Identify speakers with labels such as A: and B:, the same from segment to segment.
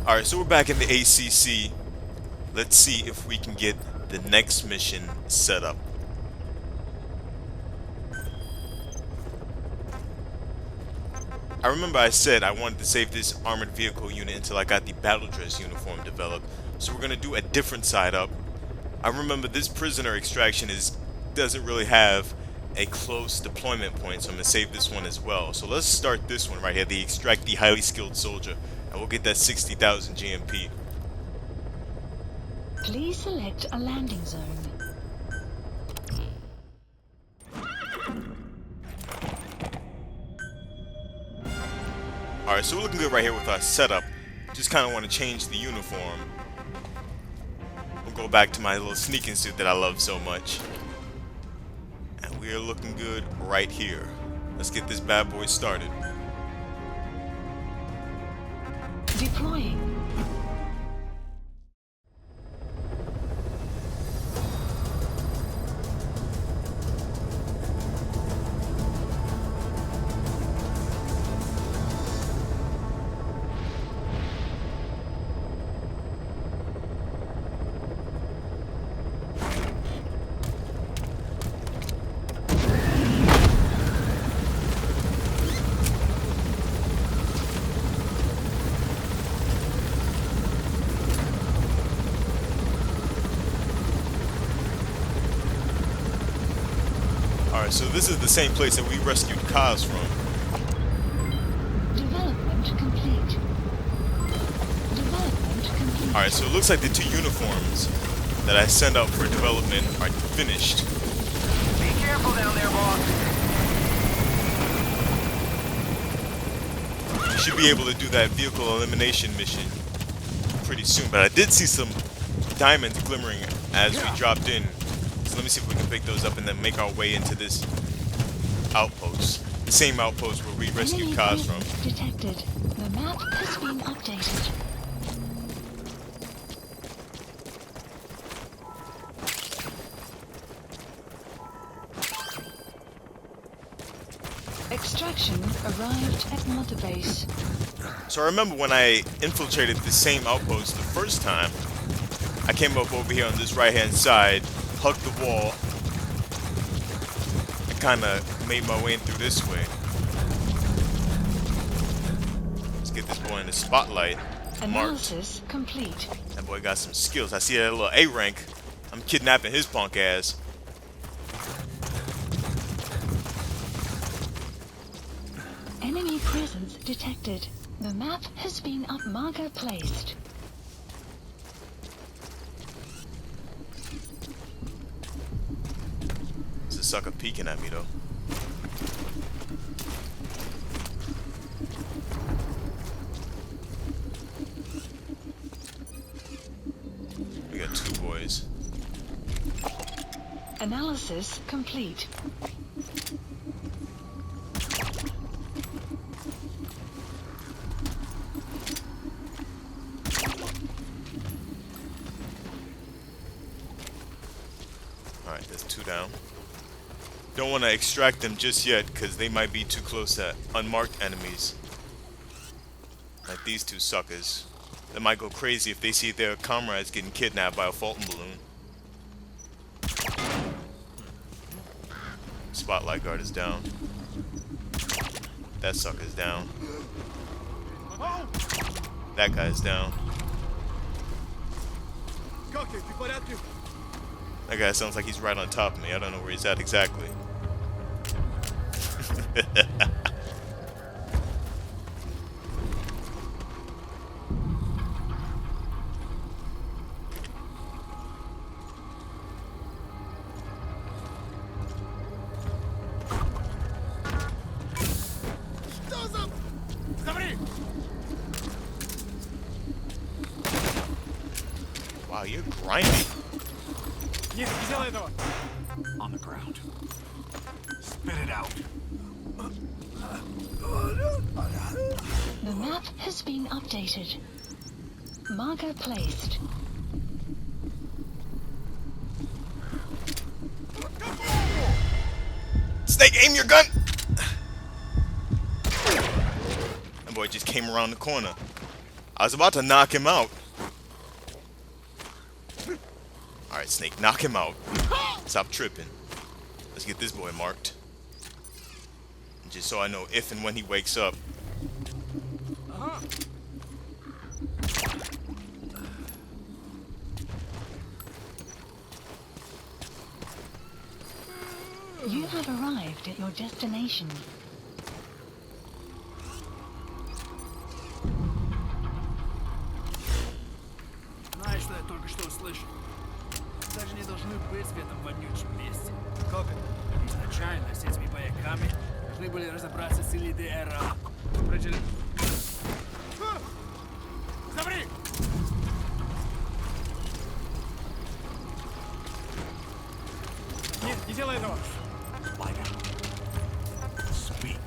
A: Alright, so we're back in the ACC. Let's see if we can get the next mission set up. I remember I said I wanted to save this armored vehicle unit until I got the battle dress uniform developed. So we're going to do a different side up. I remember this prisoner extraction doesn't really have a close deployment point, so I'm going to save this one as well. So let's start this one right here, the extract the highly skilled soldier, and we'll get that 60,000 GMP.
B: Please select a landing zone.
A: Alright, so we're looking good right here with our setup. Just kind of want to change the uniform. We'll go back to my little sneaking suit that I love so much. And we are looking good right here. Let's get this bad boy started.
B: Deploying.
A: Alright, so this is the same place that we rescued Kaz from.
B: Development complete. Development complete.
A: Alright, so it looks like the two uniforms that I sent out for development are finished.
C: Be careful down there, boss.
A: We should be able to do that vehicle elimination mission pretty soon, but I did see some diamonds glimmering as we dropped in. So let me see if we can pick those up and then make our way into this outpost. The same outpost where we rescued
B: Enemy
A: Kaz from.
B: presence detected. The map has been updated. Extraction arrived at Mother Base.
A: So I remember when I infiltrated the same outpost the first time, I came up over here on this right hand side, hugged the wall, and kinda made my way in through this way. Let's get this boy in the spotlight. Marked.
B: Analysis complete.
A: That boy got some skills. I see that little A rank. I'm kidnapping his punk ass.
B: Enemy presence detected. The map has been marker placed.
A: There's a sucker peeking at me though. We got two boys.
B: Analysis complete.
A: Alright, there's two down. Don't want to extract them just yet because they might be too close to unmarked enemies. Like these two suckers. They might go crazy if they see their comrades getting kidnapped by a Fulton balloon. Spotlight guard is down. That sucker's down. That guy's down. That guy sounds like he's right on top of me. I don't know where he's at exactly. Wow, you're grinding.
C: On the ground. Spit it out.
B: The map has been updated. Marker placed.
A: Snake, aim your gun! That boy just came around the corner. I was about to knock him out. Alright, Snake, knock him out. Stop tripping. Let's get this boy marked. Just so I know if and when he wakes up.
B: You have arrived at your destination.
D: Знаешь, что я только что услышал? Даже не должны быть в этом вонючем месте. Как это? Изначально с этими бояками должны были разобраться с ЛДРА. Прочели... Замри! Нет, не делай этого!
C: Speak.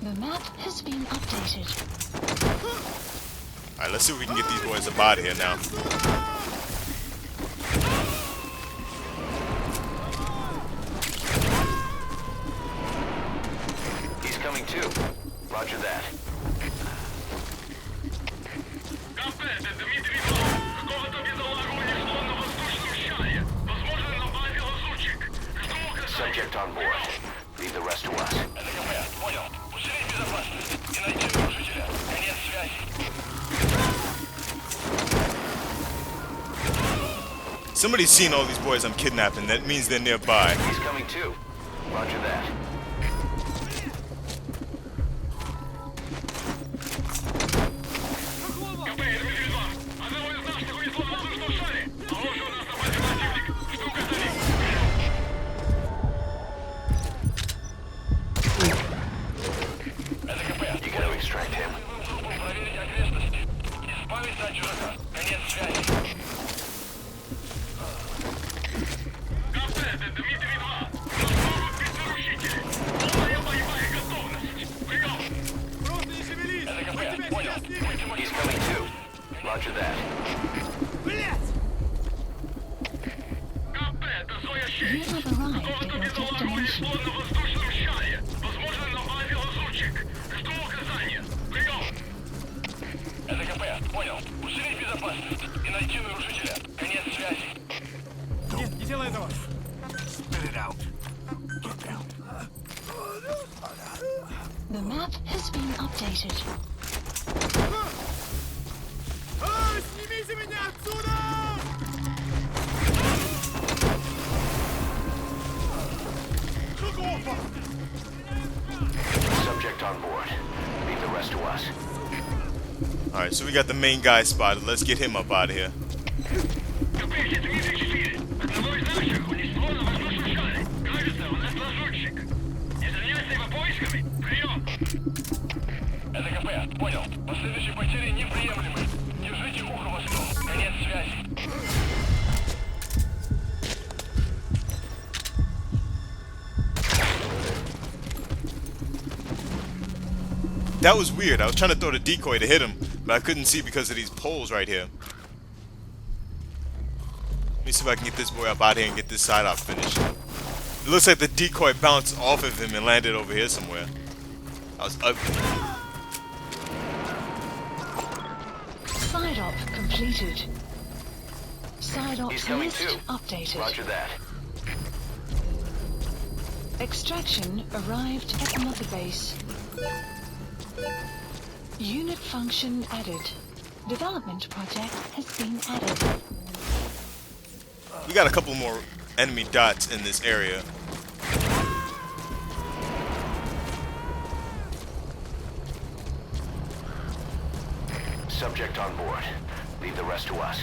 B: The map has been updated.
A: Alright, let's see if we can get these boys up out of here now.
E: He's coming too. Roger that. Subject on board. Leave the rest to us.
A: Somebody's seen all these boys I'm kidnapping. That means they're nearby.
E: He's coming too. Roger that. You gotta extract him. He's coming too. Roger that.
B: You have arrived at your destination.
D: Нет, не делай этого!
C: Spit it out. Get down.
B: The map has been updated.
D: Снимите меня отсюда!
E: Subject on board. Leave the rest to us.
A: Alright, so we got the main guy spotted. Let's get him up out of here. That was weird. I was trying to throw the decoy to hit him, but I couldn't see because of these poles right here. Let me see if I can get this boy up out here and get this side out finished. It looks like the decoy bounced off of him and landed over here somewhere. That was ugly.
B: Side op completed. Side
E: He's
B: ops
E: coming
B: list
E: too.
B: updated.
E: Roger that.
B: Extraction arrived at the mother base. Unit function added. Development project has been added.
A: We got a couple more enemy dots in this area.
E: Subject on board. Leave the rest to us.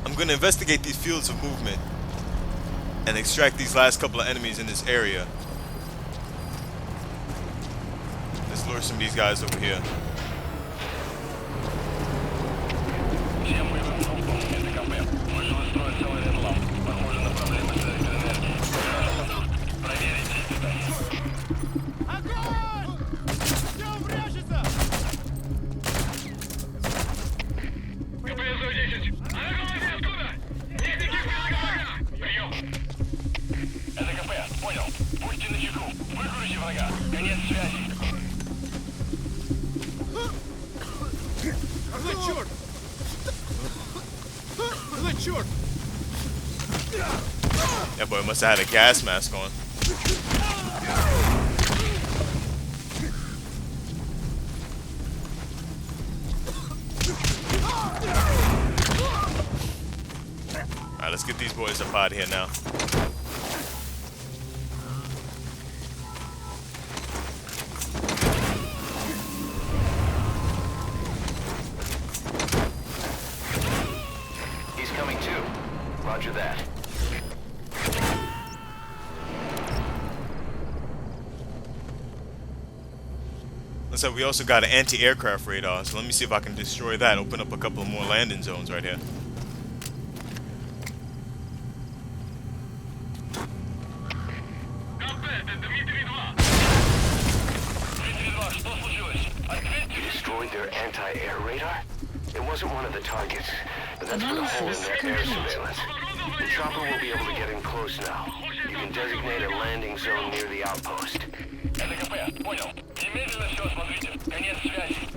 A: I'm going to investigate these fields of movement and extract these last couple of enemies in this area. Let's lure some of these guys over here. That boy must have had a gas mask on. Alright, let's get these boys up out of here now.
E: He's coming too. Roger that.
A: Looks like we also got an anti-aircraft radar, so let me see if I can destroy that. Open up a couple of more landing zones right here.
E: You destroyed their anti-air radar? It wasn't one of the targets, but that's put a hole in their air surveillance. The chopper will be able to get in close now. You can designate a landing zone near the outpost.
F: Понял. Немедленно все осмотрите. Конец связи.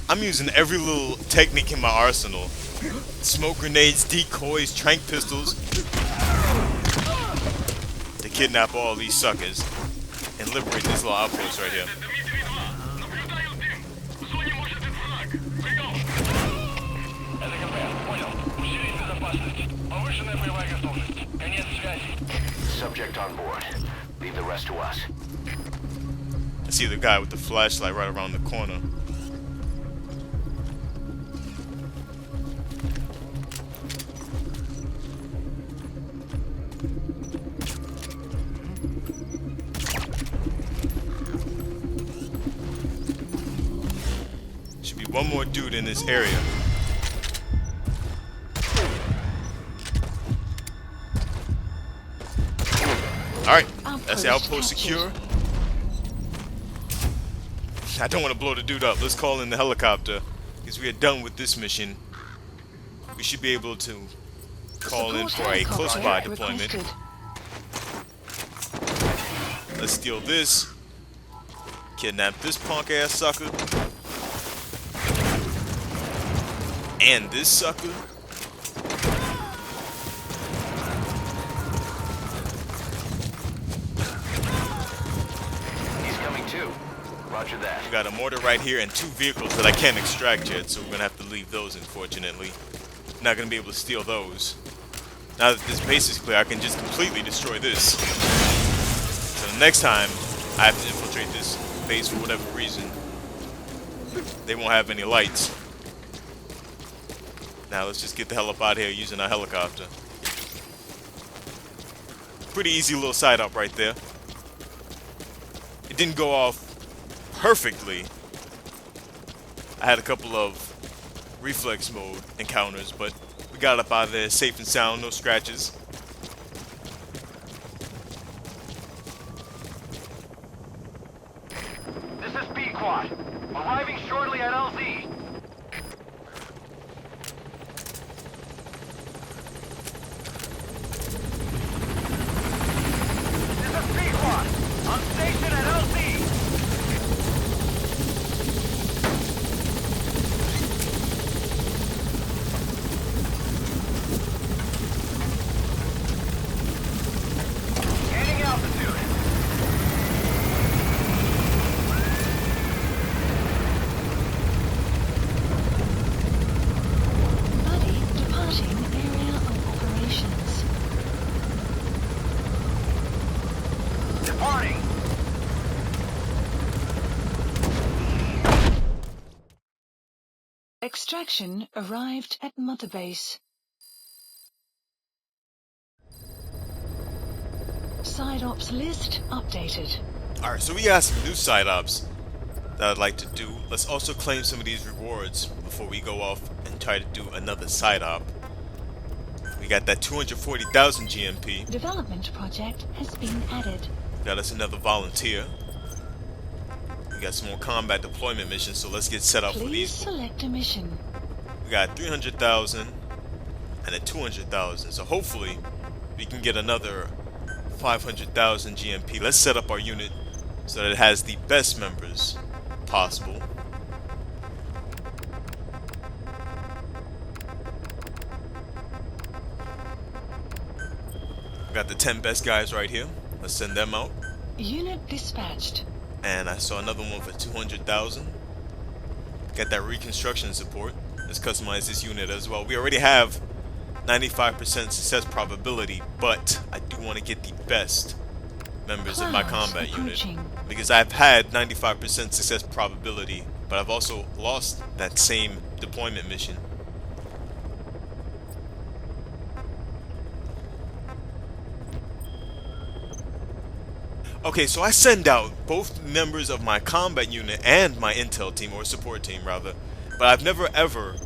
A: I'm using every little technique in my arsenal. Smoke grenades, decoys, tranq pistols. To kidnap all these suckers and liberate this little outpost right here.
E: Subject on board. Leave the rest to us.
A: I see the guy with the flashlight right around the corner. Should be one more dude in this area. Alright, that's the outpost secure. I don't want to blow the dude up. Let's call in the helicopter. Because we are done with this mission. We should be able to call in for a close by deployment. Let's steal this. Kidnap this punk ass sucker. And this sucker.
E: He's coming too. Roger that.
A: We got a mortar right here and two vehicles that I can't extract yet, so we're gonna have to leave those, unfortunately. Not gonna be able to steal those. Now that this base is clear, I can just completely destroy this. So the next time I have to infiltrate this base for whatever reason, they won't have any lights. Now let's just get the hell up out of here using our helicopter. Pretty easy little side up right there. It didn't go off perfectly. I had a couple of reflex mode encounters, but we got up out of there safe and sound, no scratches.
E: This is B-Quad. Arriving shortly at LZ. This is B-Quad. On station at LZ. Gaining altitude.
B: Buddy departing area of operations.
E: Departing.
B: Extraction arrived at Mother Base. Side ops list updated.
A: Alright, so we got some new side ops that I'd like to do. Let's also claim some of these rewards before we go off and try to do another side op. We got that 240,000 GMP.
B: Development project has been added.
A: Got us another volunteer. We got some more combat deployment missions, so let's get set up for
B: Please
A: these.
B: select a mission.
A: We got 300,000 and a 200,000, so hopefully we can get another 500,000 GMP. Let's set up our unit so that it has the best members possible. Got the 10 best guys right here. Let's send them out.
B: Unit dispatched.
A: And I saw another one for 200,000. Got that reconstruction support. Let's customize this unit as well. We already have 95% success probability, but I do want to get the best members of my
B: Clouds
A: combat
B: approaching.
A: unit, because I've had 95% success probability, but I've also lost that same deployment mission. Okay, so I send out both members of my combat unit and my intel team, or support team rather, but I've never ever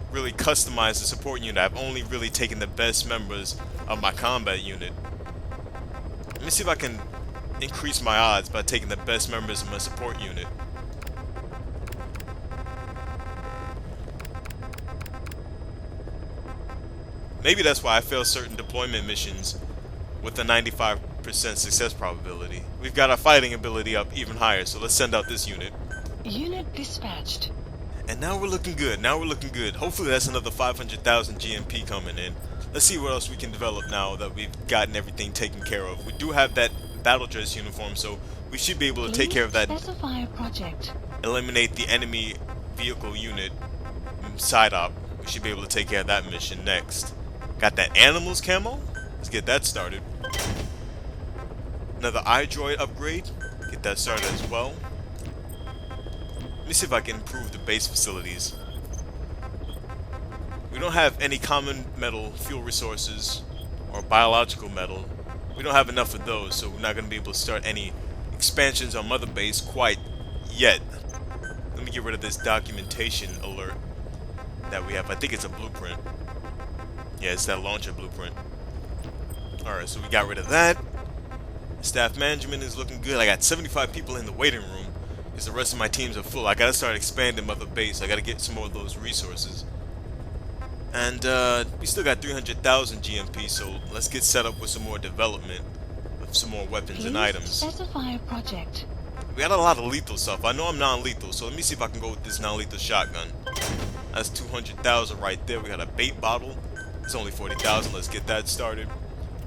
A: really customized the support unit. I've only really taken the best members of my combat unit. Let me see if I can increase my odds by taking the best members of my support unit. Maybe that's why I fail certain deployment missions with a 95% success probability. We've got our fighting ability up even higher, so let's send out this unit.
B: Unit dispatched.
A: And now we're looking good. Now we're looking good. Hopefully that's another 500,000 GMP coming in. Let's see what else we can develop now that we've gotten everything taken care of. We do have that battle dress uniform, so we should be able to take care of that.
B: Specify a project.
A: Eliminate the enemy vehicle unit side op. We should be able to take care of that mission next. Got that animals camo? Let's get that started. Another iDroid upgrade. Get that started as well. Let me see if I can improve the base facilities. We don't have any common metal fuel resources or biological metal. We don't have enough of those, so we're not going to be able to start any expansions on Mother Base quite yet. Let me get rid of this documentation alert that we have. I think it's a blueprint. Yeah, it's that launcher blueprint. Alright, so we got rid of that. Staff management is looking good. I got 75 people in the waiting room because the rest of my teams are full. I gotta start expanding Mother Base. I gotta get some more of those resources. And we still got 300,000 GMP, so let's get set up with some more development of some more weapons and items.
B: Specify a project.
A: We got a lot of lethal stuff. I know I'm non-lethal, so let me see if I can go with this non-lethal shotgun. That's 200,000 right there. We got a bait bottle. It's only 40,000. Let's get that started.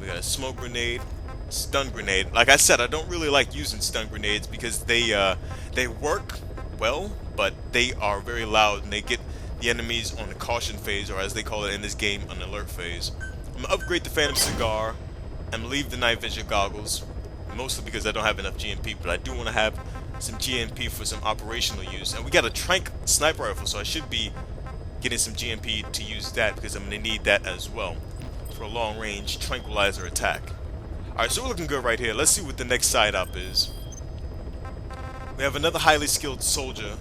A: We got a smoke grenade, stun grenade. Like I said, I don't really like using stun grenades because they work well, but they are very loud and they get the enemies on the caution phase, or as they call it in this game, an alert phase. I'm gonna upgrade the Phantom Cigar and leave the night vision goggles, mostly because I don't have enough GMP, but I do want to have some GMP for some operational use. And we got a Trank sniper rifle, so I should be getting some GMP to use that because I'm going to need that as well for a long-range tranquilizer attack. Alright, so we're looking good right here. Let's see what the next side up is. We have another highly skilled soldier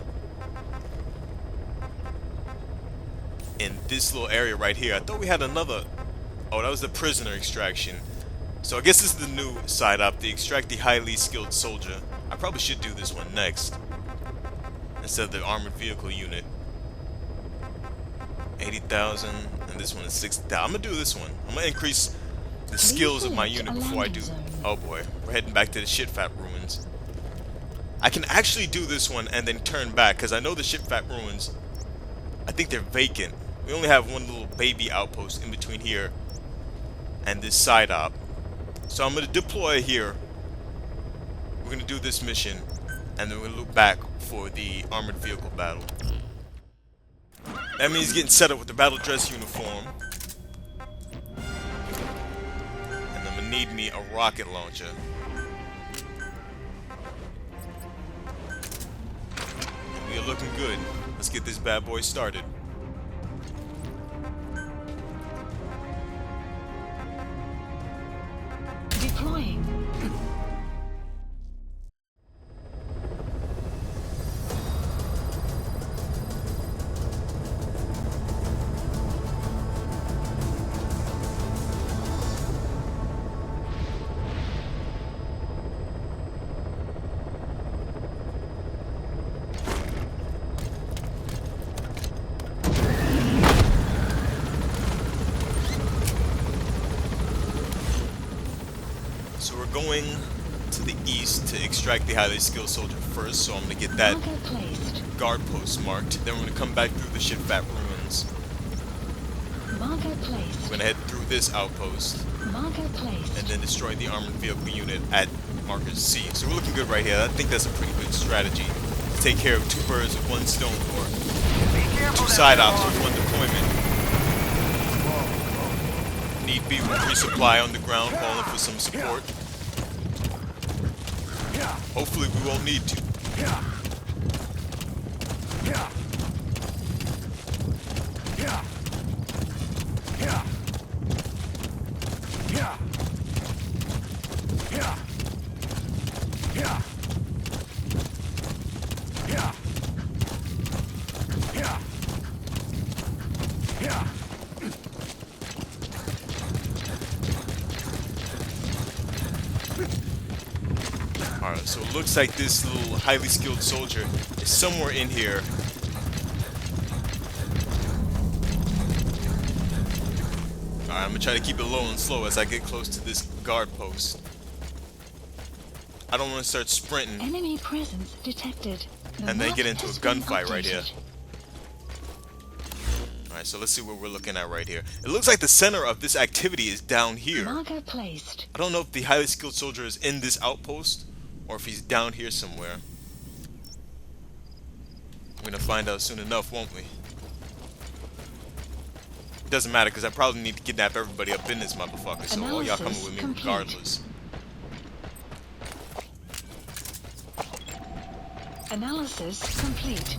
A: in this little area right here. I thought we had another. Oh, that was the prisoner extraction. So I guess this is the new side up, the extract the highly skilled soldier. I probably should do this one next instead of the armored vehicle unit. 80,000, and this one is 60,000. I'm gonna do this one. I'm gonna increase the skills of my unit before I do. Oh boy, we're heading back to the shit fat ruins. I can actually do this one and then turn back because I know the shit fat ruins, I think they're vacant. We only have one little baby outpost in between here and this side op. So I'm gonna deploy here. We're gonna do this mission, and then we're gonna loop back for the armored vehicle battle. That means getting set up with the battle dress uniform. And I'm gonna need me a rocket launcher. And we are looking good. Let's get this bad boy started.
B: Deploying.
A: So we're going to the east to extract the highly skilled soldier first, so I'm gonna get that
B: Marker placed.
A: guard post marked. Then we're gonna come back through the shit-fat ruins.
B: Marker
A: We're
B: placed.
A: gonna head through this outpost
B: Marker placed.
A: and then destroy the armored vehicle unit at marker C. So we're looking good right here. I think that's a pretty good strategy to take care of two birds with one stone, or two side ops with one deployment. Need be, we'll resupply on the ground, calling for some support. Hopefully we won't need to. Alright, so it looks like this little highly skilled soldier is somewhere in here. Alright, I'm gonna try to keep it low and slow as I get close to this guard post. I don't want to start sprinting
B: Enemy presence detected. The
A: and then
B: map
A: get into a
B: has been
A: gunfight right here.
B: updated.
A: Alright, so let's see what we're looking at right here. It looks like the center of this activity is down here.
B: Marker placed.
A: I don't know if the highly skilled soldier is in this outpost or if he's down here somewhere. We're gonna find out soon enough, won't we? It doesn't matter because I probably need to kidnap everybody up in this motherfucker, so all y'all coming with me
B: Analysis
A: regardless.
B: Analysis complete.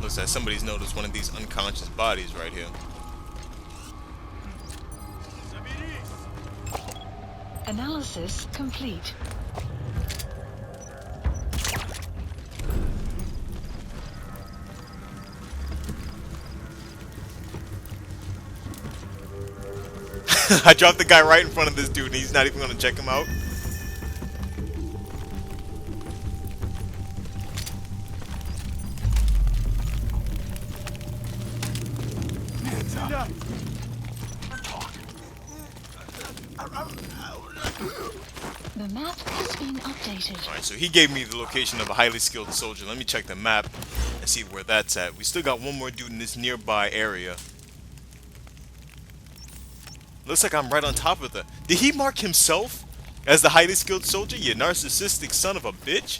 A: Looks like somebody's noticed one of these unconscious bodies right here.
B: Analysis complete.
A: I dropped the guy right in front of this dude and he's not even gonna check him out.
B: The map has been updated.
A: Alright, so he gave me the location of a highly skilled soldier. Let me check the map and see where that's at. We still got one more dude in this nearby area. Looks like I'm right on top of the... Did he mark himself as the highly skilled soldier? You narcissistic son of a bitch.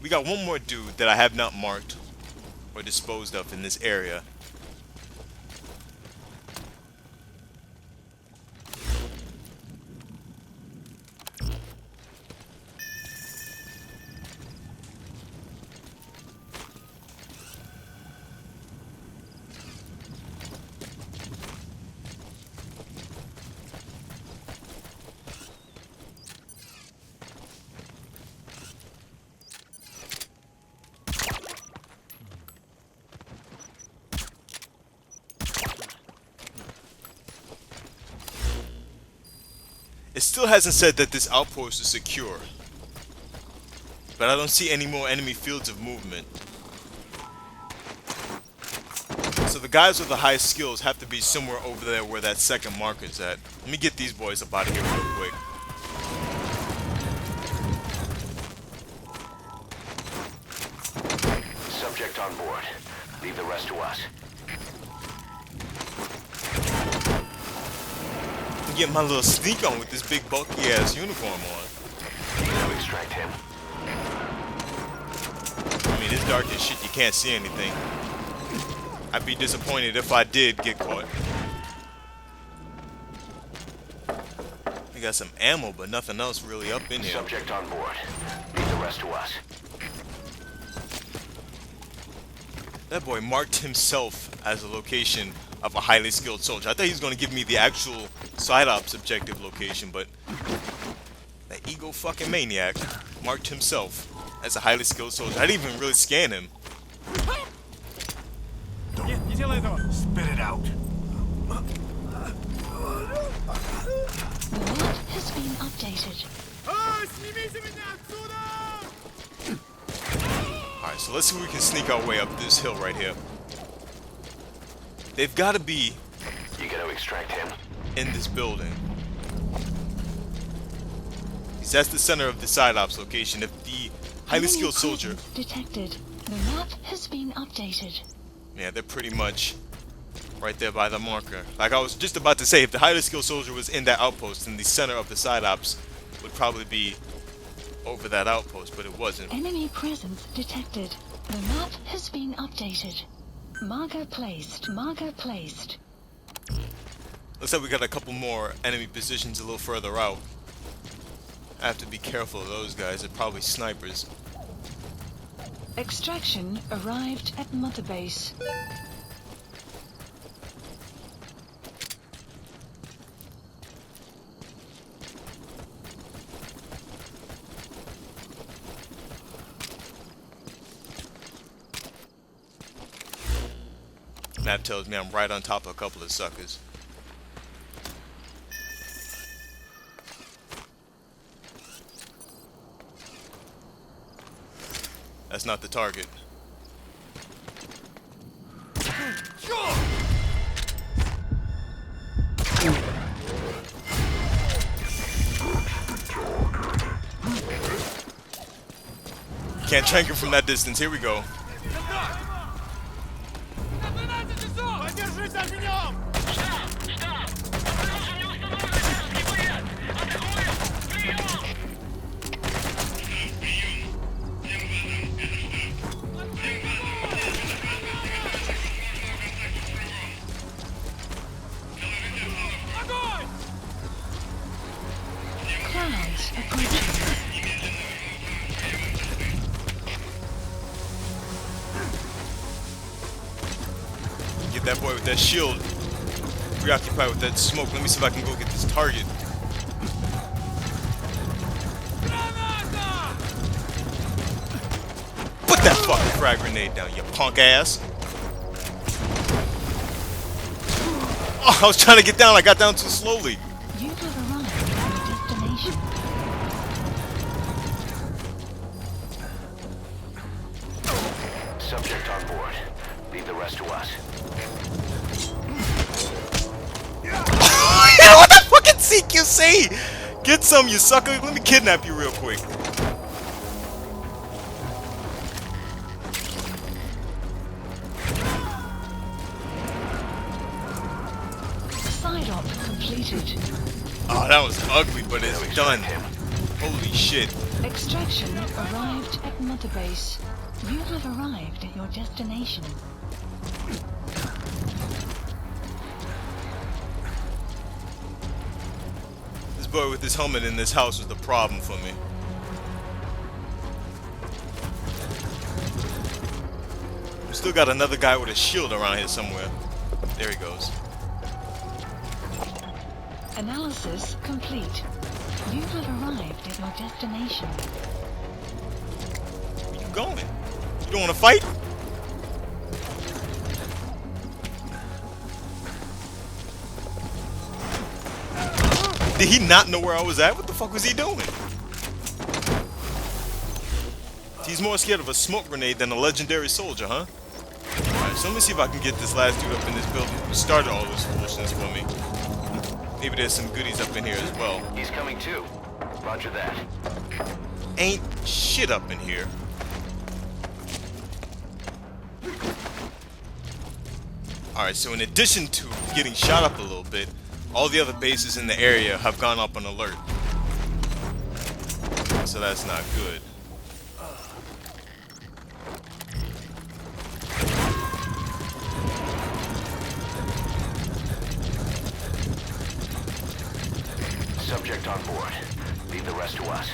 A: We got one more dude that I have not marked or disposed of in this area. It still hasn't said that this outpost is secure, but I don't see any more enemy fields of movement. So the guys with the highest skills have to be somewhere over there where that second marker's at. Let me get these boys up out of here real quick.
E: Subject on board. Leave the rest to us.
A: Get my little sneak on with this big bulky ass uniform on.
E: To extract him.
A: I mean, it's dark as shit, you can't see anything. I'd be disappointed if I did get caught. We got some ammo, but nothing else really up in here.
E: Subject on board. Leave the rest to us.
A: That boy marked himself as a location of a highly skilled soldier. I thought he was going to give me the actual side ops objective location, but that ego fucking maniac marked himself as a highly skilled soldier. I didn't even really scan him.
D: Нет, не делай этого!
E: Spit it out.
B: The map has been updated.
A: Alright, so let's see if we can sneak our way up this hill right here. They've got to be
E: You gotta extract him.
A: in this building. Because that's the center of the side ops location. If the highly
B: Enemy
A: skilled soldier...
B: presence detected. The map has been updated.
A: Yeah, they're pretty much right there by the marker. Like I was just about to say, if the highly skilled soldier was in that outpost, then the center of the side ops would probably be over that outpost, but it wasn't.
B: Enemy presence detected. The map has been updated. Marker placed. Marker placed.
A: Looks like we got a couple more enemy positions a little further out. I have to be careful of those guys. They're probably snipers.
B: Extraction arrived at Mother Base.
A: Map tells me I'm right on top of a couple of suckers. That's not the target. Can't trank him from that distance. Here we go.
B: Clouds approaching.
A: Get that boy with that shield preoccupied with that smoke. Let me see if I can go get this target. Put that fucking frag grenade down, you punk ass. Oh, I was trying to get down. I got down too slowly.
B: You have arrived at your destination.
E: Subject on board. Leave the rest to us.
A: You know what the fucking CQC? Get some, you sucker. Let me kidnap you real quick.
B: Side op completed.
A: Oh, that was ugly, but it's done. Holy shit.
B: Extraction arrived at Mother Base. You have arrived at your destination.
A: This boy with this helmet in this house was the problem for me. We still got another guy with a shield around here somewhere. There he goes.
B: Analysis complete. You have arrived at your destination.
A: Where you going? You don't want to fight? Did he not know where I was at? What the fuck was he doing? He's more scared of a smoke grenade than a legendary soldier, huh? Alright, so let me see if I can get this last dude up in this building who started all this foolishness for me. Maybe there's some goodies up in here as well.
E: He's coming too. Roger that.
A: Ain't shit up in here. Alright, so in addition to getting shot up a little bit, all the other bases in the area have gone up on alert. So that's not good.
E: Subject on board. Leave the rest to us.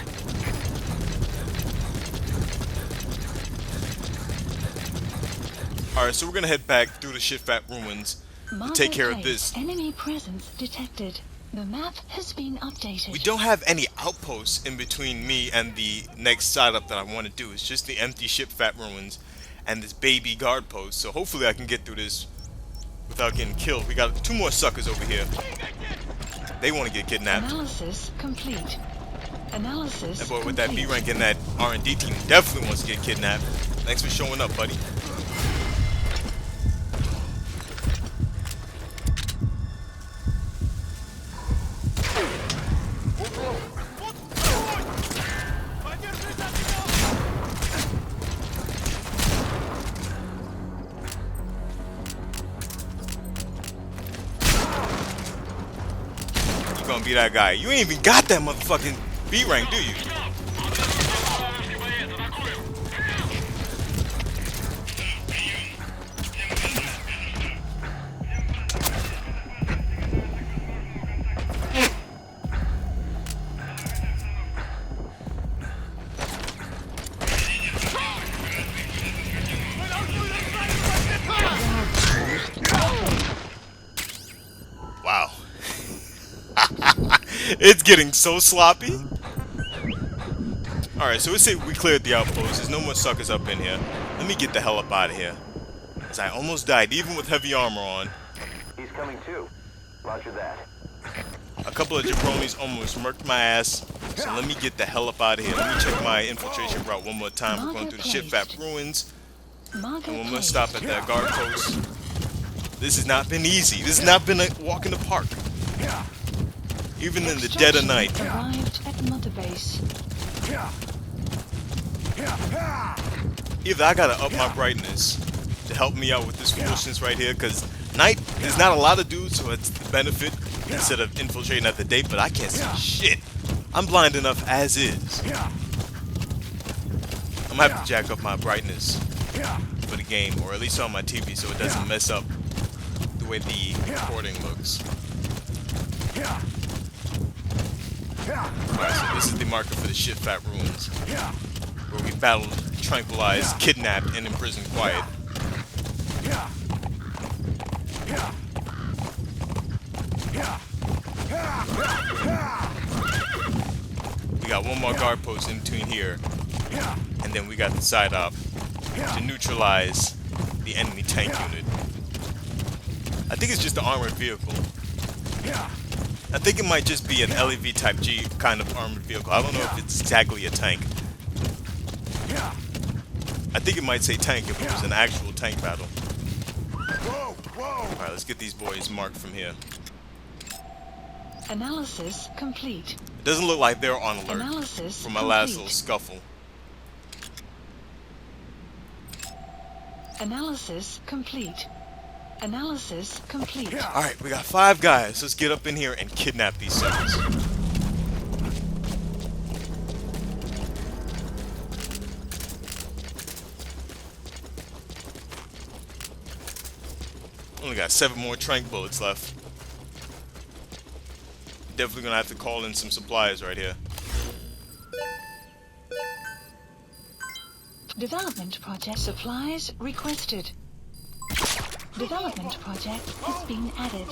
A: Alright, so we're gonna head back through the Shitfat ruins to take care of this.
B: Enemy presence detected. The map has been updated.
A: We don't have any outposts in between me and the next side up that I want to do. It's just the empty Shitfat ruins and this baby guard post. So hopefully I can get through this without getting killed. We got two more suckers over here. They want to get kidnapped.
B: Analysis complete. Analysis
A: That boy with that B
B: complete.
A: rank in that R&D team definitely wants to get kidnapped. Thanks for showing up, buddy. You gonna be that guy. You ain't even got that motherfucking B rank, do you? Wow. It's getting so sloppy. Alright, so let's say we cleared the outpost. There's no more suckers up in here. Let me get the hell up out of here. As I almost died, even with heavy armor on.
E: He's coming too. Roger that.
A: A couple of jabronis almost murked my ass. So let me get the hell up out of here. Let me check my infiltration route one more time. We're going through the shit-fat ruins.
B: Marker
A: And we're going to
B: placed.
A: stop at that guard post. This has not been easy. This has not been a walk in the park. Even in the dead of night.
B: Arrived at Mother Base.
A: Either I gotta up my brightness to help me out with this foolishness right here, because night, there's not a lot of dudes, so it's the benefit instead of infiltrating at the day, but I can't see shit. I'm blind enough as is. I'm gonna have to jack up my brightness for the game, or at least on my TV, so it doesn't mess up the way the recording looks. Alright, so this is the marker for the shit-fat ruins, where we battled, tranquilized, kidnapped, and imprisoned Quiet. We got one more guard post in between here, and then we got the side op to neutralize the enemy tank unit. I think it's just the armored vehicle. I think it might just be an LEV Type G kind of armored vehicle. I don't know if it's exactly a tank. I think it might say tank if it was an actual tank battle. Alright, let's get these boys marked from here.
B: Analysis complete.
A: It doesn't look like they're on alert
B: Analysis
A: from my last
B: complete.
A: little scuffle.
B: Analysis complete. Analysis complete.
A: Alright, we got 5 guys. Let's get up in here and kidnap these suckers. Only got 7 more trank bullets left. Definitely gonna have to call in some supplies right here.
B: Development project supplies requested. Development project has been added.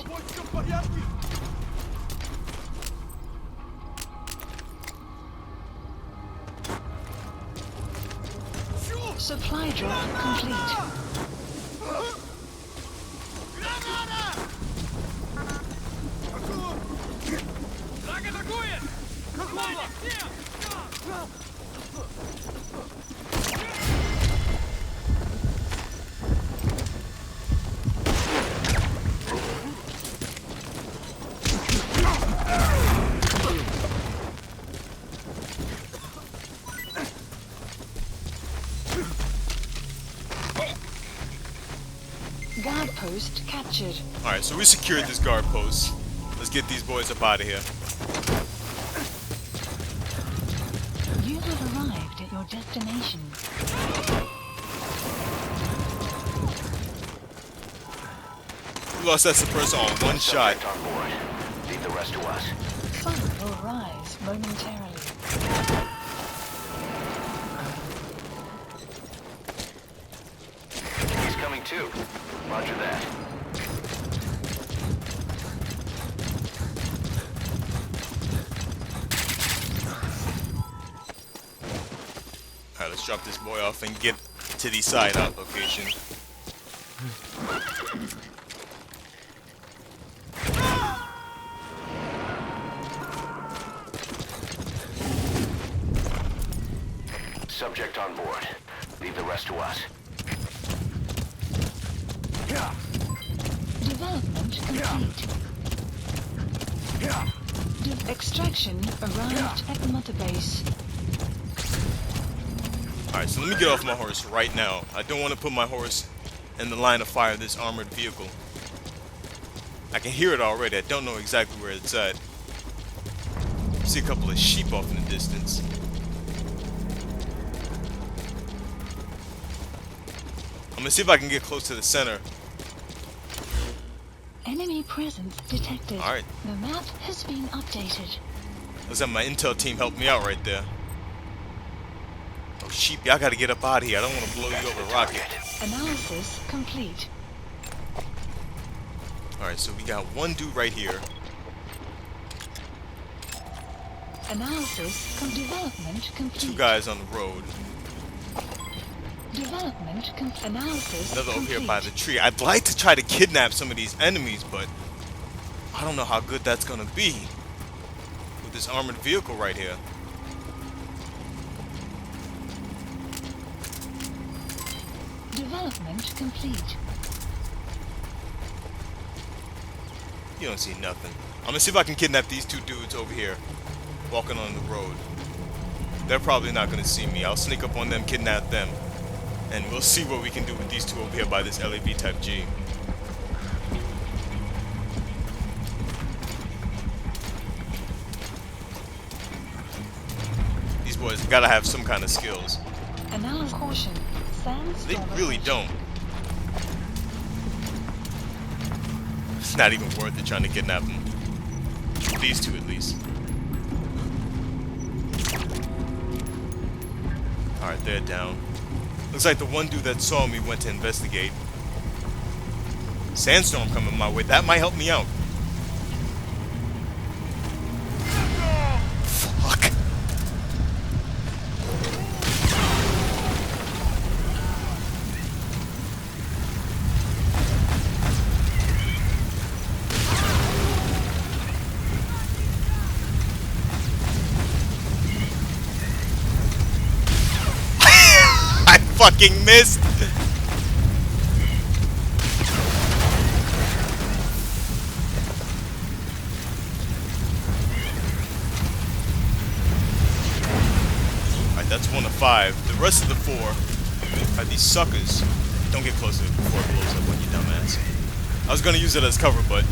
B: Supply drop complete. Guard post captured.
A: Alright, so we secured this guard post. Let's get these boys up out of here.
B: You have arrived at your destination.
A: We lost that suppressor on one shot.
E: Subject on board. Leave the rest to us.
B: Sun will rise momentarily.
E: He's coming too. Roger that.
A: Alright, let's drop this boy off and get to the side out location.
E: Subject on board. Leave the rest to us.
B: Development complete. Extraction arrived at Mother Base.
A: Alright, so let me get off my horse right now. I don't want to put my horse in the line of fire of this armored vehicle. I can hear it already. I don't know exactly where it's at. I see a couple of sheep off in the distance. I'm gonna see if I can get close to the center.
B: Enemy presence detected.
A: Alright.
B: The map has been updated.
A: Looks like my intel team helped me out right there. Oh, sheep, y'all gotta get up out of here. I don't want to blow you over a rocket.
B: Analysis complete.
A: Alright, so we got one dude right here.
B: Analysis development complete.
A: Two guys on the road.
B: Development analysis
A: Another over
B: complete.
A: here by the tree. I'd like to try to kidnap some of these enemies, but I don't know how good that's gonna be with this armored vehicle right here.
B: Development complete.
A: You don't see nothing. I'm gonna see if I can kidnap these two dudes over here walking on the road. They're probably not gonna see me. I'll sneak up on them, kidnap them, and we'll see what we can do with these two over here by this LAV Type G. These boys gotta have some kind of skills.
B: Analysis caution.
A: They
B: Sandstorm
A: really don't. It's not even worth it trying to kidnap them. These two at least. Alright, they're down. Looks like the one dude that saw me went to investigate. Sandstorm coming my way. That might help me out. Fuck. I fucking missed. Alright, that's 1 of 5. The rest of the 4 are these suckers. Don't get close to it before it blows up on you, dumbass. I was gonna use it as cover, but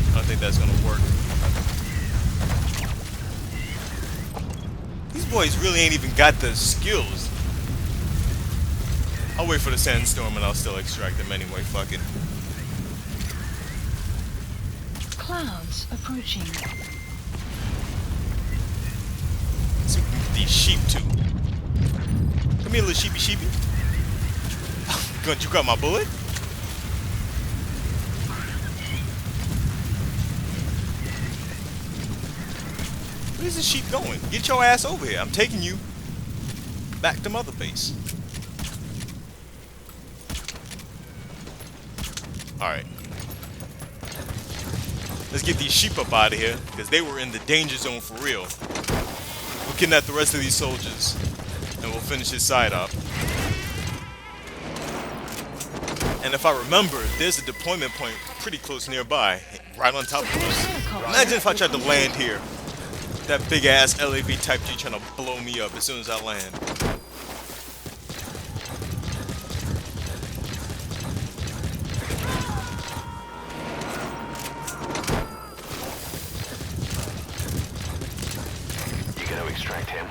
A: I don't think that's gonna work. These boys really ain't even got the skills. I'll wait for the sandstorm and I'll still extract them anyway, fuck it.
B: Clouds approaching.
A: Let's see if we can get these sheep too. Come here, little sheepy sheepy. Gonna juke out my bullet? Where's the sheep going? Get your ass over here. I'm taking you back to Mother Base. Alright. Let's get these sheep up out of here, because they were in the danger zone for real. We'll kidnap the rest of these soldiers, and we'll finish this side up. And if I remember, there's a deployment point pretty close nearby, right on top of us. Imagine if I tried to land here. That big ass LAV Type G trying to blow me up as soon as I land.
E: You gonna extract him?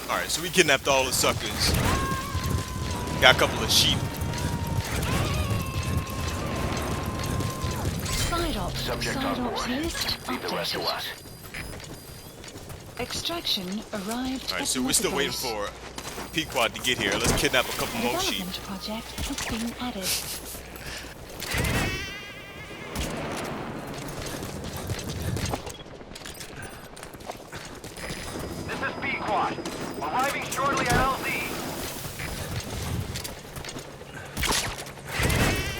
A: Alright, so we kidnapped all the suckers. Got a couple of sheep.
E: Subject on board.
B: List
E: Leave the rest to
B: updated.
E: us.
B: Extraction arrived
A: Alright,
B: at
A: so we're still waiting
B: Mother
A: for Pequod to get here. Let's kidnap a couple more
B: Base.
A: sheep.
B: Development project has been added.
F: This is Pequod. Arriving shortly at LZ.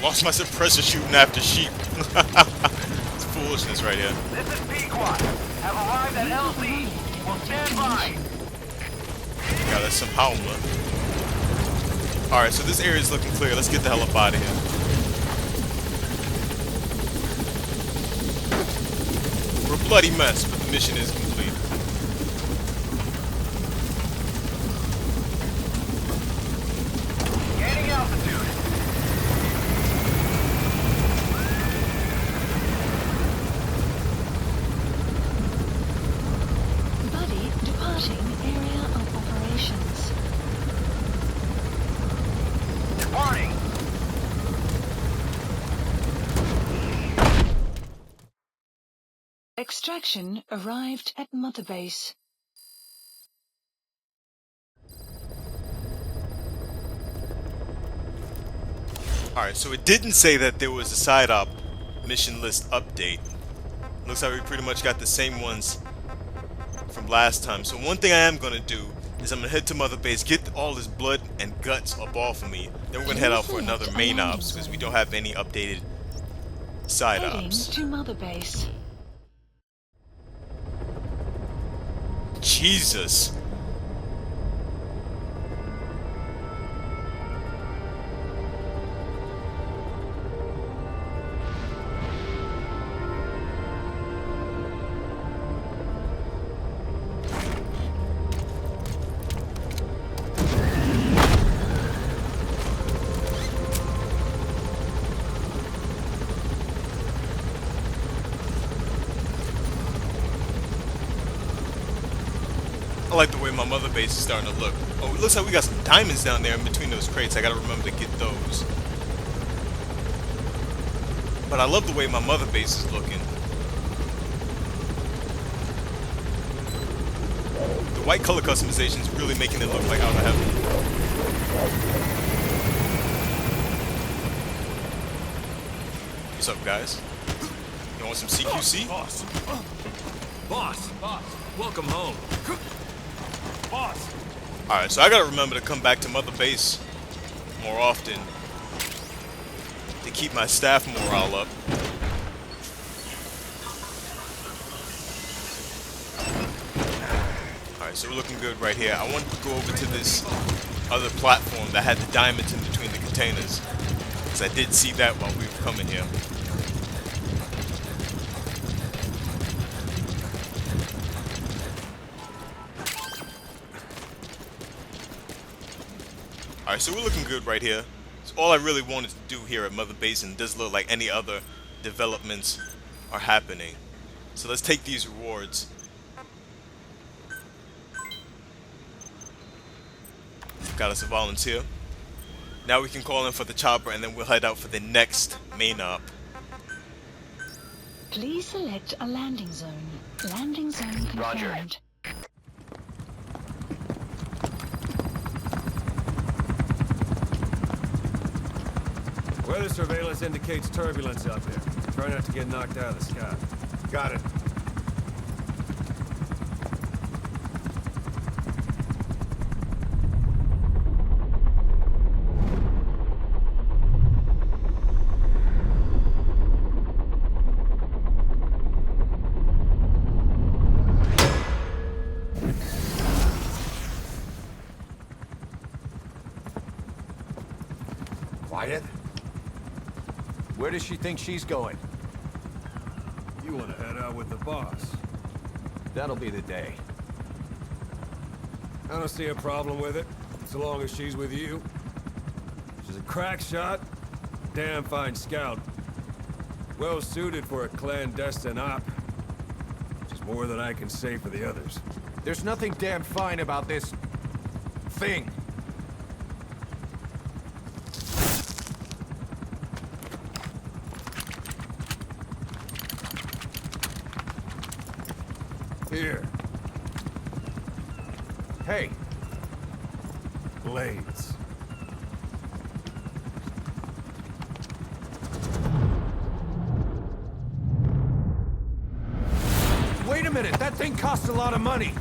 A: Lost my suppressor shooting after sheep. It's foolishness right here.
F: This is Pequot. Have arrived at LZ. Will stand by.
A: Yeah, that's some howler. Alright, so this area is looking clear. Let's get the hell up out of here. We're a bloody mess, but the mission is complete.
F: Gaining altitude.
B: Buddy departing area of operations.
F: Departing.
B: Extraction arrived at Mother Base.
A: Alright, so it didn't say that there was a side op mission list update. Looks like we pretty much got the same ones from last time. So one thing I am going to do is I'm going to head to Mother Base, get all this blood and guts up off of me. Then we're going to head out for another main ops because we don't have any updated side
B: Heading
A: ops.
B: to Mother Base.
A: Jesus. I like the way my Mother Base is starting to look. Oh, it looks like we got some diamonds down there in between those crates. I gotta remember to get those. But I love the way my Mother Base is looking. The white color customization is really making it look like out of heaven. What's up, guys? You want some CQC?
C: Boss. Boss. Boss. Welcome home. Boss.
A: Alright, so I gotta remember to come back to Mother Base more often to keep my staff morale up. Alright, so we're looking good right here. I want to go over to this other platform that had the diamonds in between the containers, because I did see that while we were coming here. Alright, so we're looking good right here. So all I really wanted to do here at Mother Basin does look like any other developments are happening. So let's take these rewards. Got us a volunteer. Now we can call in for the chopper and then we'll head out for the next main op.
B: Please select a landing zone. Landing zone confirmed.
E: Roger.
G: Weather surveillance indicates turbulence out there. Try not to get knocked out of the sky. Got it.
H: Quiet. Where does she think she's going?
G: You want to head out with the boss?
H: That'll be the day.
G: I don't see a problem with it, so long as she's with you. She's a crack shot, damn fine scout. Well suited for a clandestine op, which is more than I can say for the others.
H: There's nothing damn fine about this... thing.
G: Here,
H: Hey,
G: blades.
H: wait a minute, that thing costs a lot of money.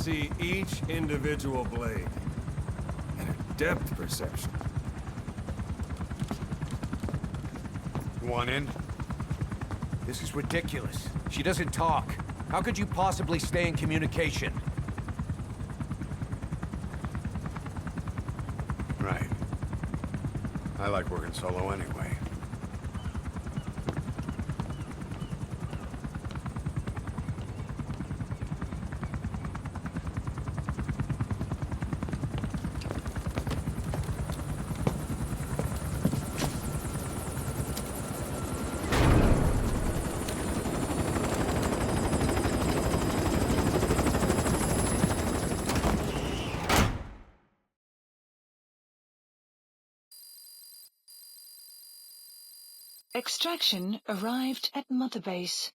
G: see each individual blade. And a depth perception.
H: You want in? This is ridiculous. She doesn't talk. How could you possibly stay in communication?
G: Right. I like working solo anyway.
B: Extraction arrived at Mother Base.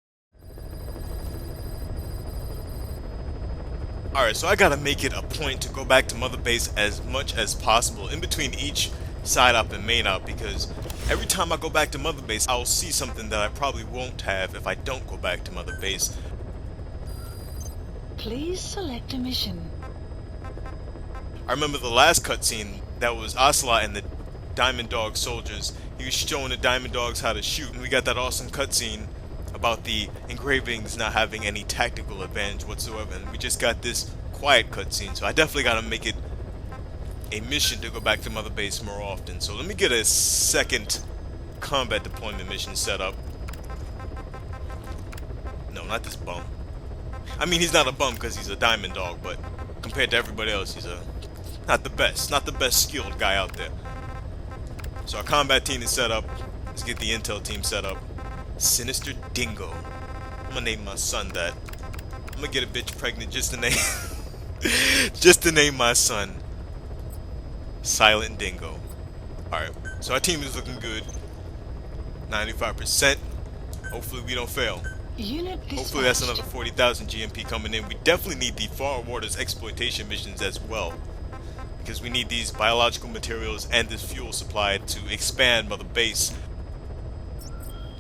A: Alright, so I gotta make it a point to go back to Mother Base as much as possible in between each side op and main op, because every time I go back to Mother Base, I'll see something that I probably won't have if I don't go back to Mother Base.
B: Please select a mission.
A: I remember the last cutscene that was Ocelot and the Diamond Dog soldiers. He was showing the Diamond Dogs how to shoot, and we got that awesome cutscene about the engravings not having any tactical advantage whatsoever, and we just got this quiet cutscene, so I definitely gotta make it a mission to go back to Mother Base more often. So let me get a second combat deployment mission set up. No, not this bum. I mean, he's not a bum because he's a Diamond Dog, but compared to everybody else, he's not the best skilled guy out there. So our combat team is set up. Let's get the intel team set up. Sinister Dingo. I'm gonna name my son that. I'm gonna get a bitch pregnant just to name just to name my son Silent Dingo. Alright, so our team is looking good. 95%. Hopefully we don't fail.
B: Unit
A: Hopefully that's
B: dispatched.
A: another 40,000 GMP coming in. We definitely need the Far Waters exploitation missions as well, because we need these biological materials and this fuel supply to expand Mother Base.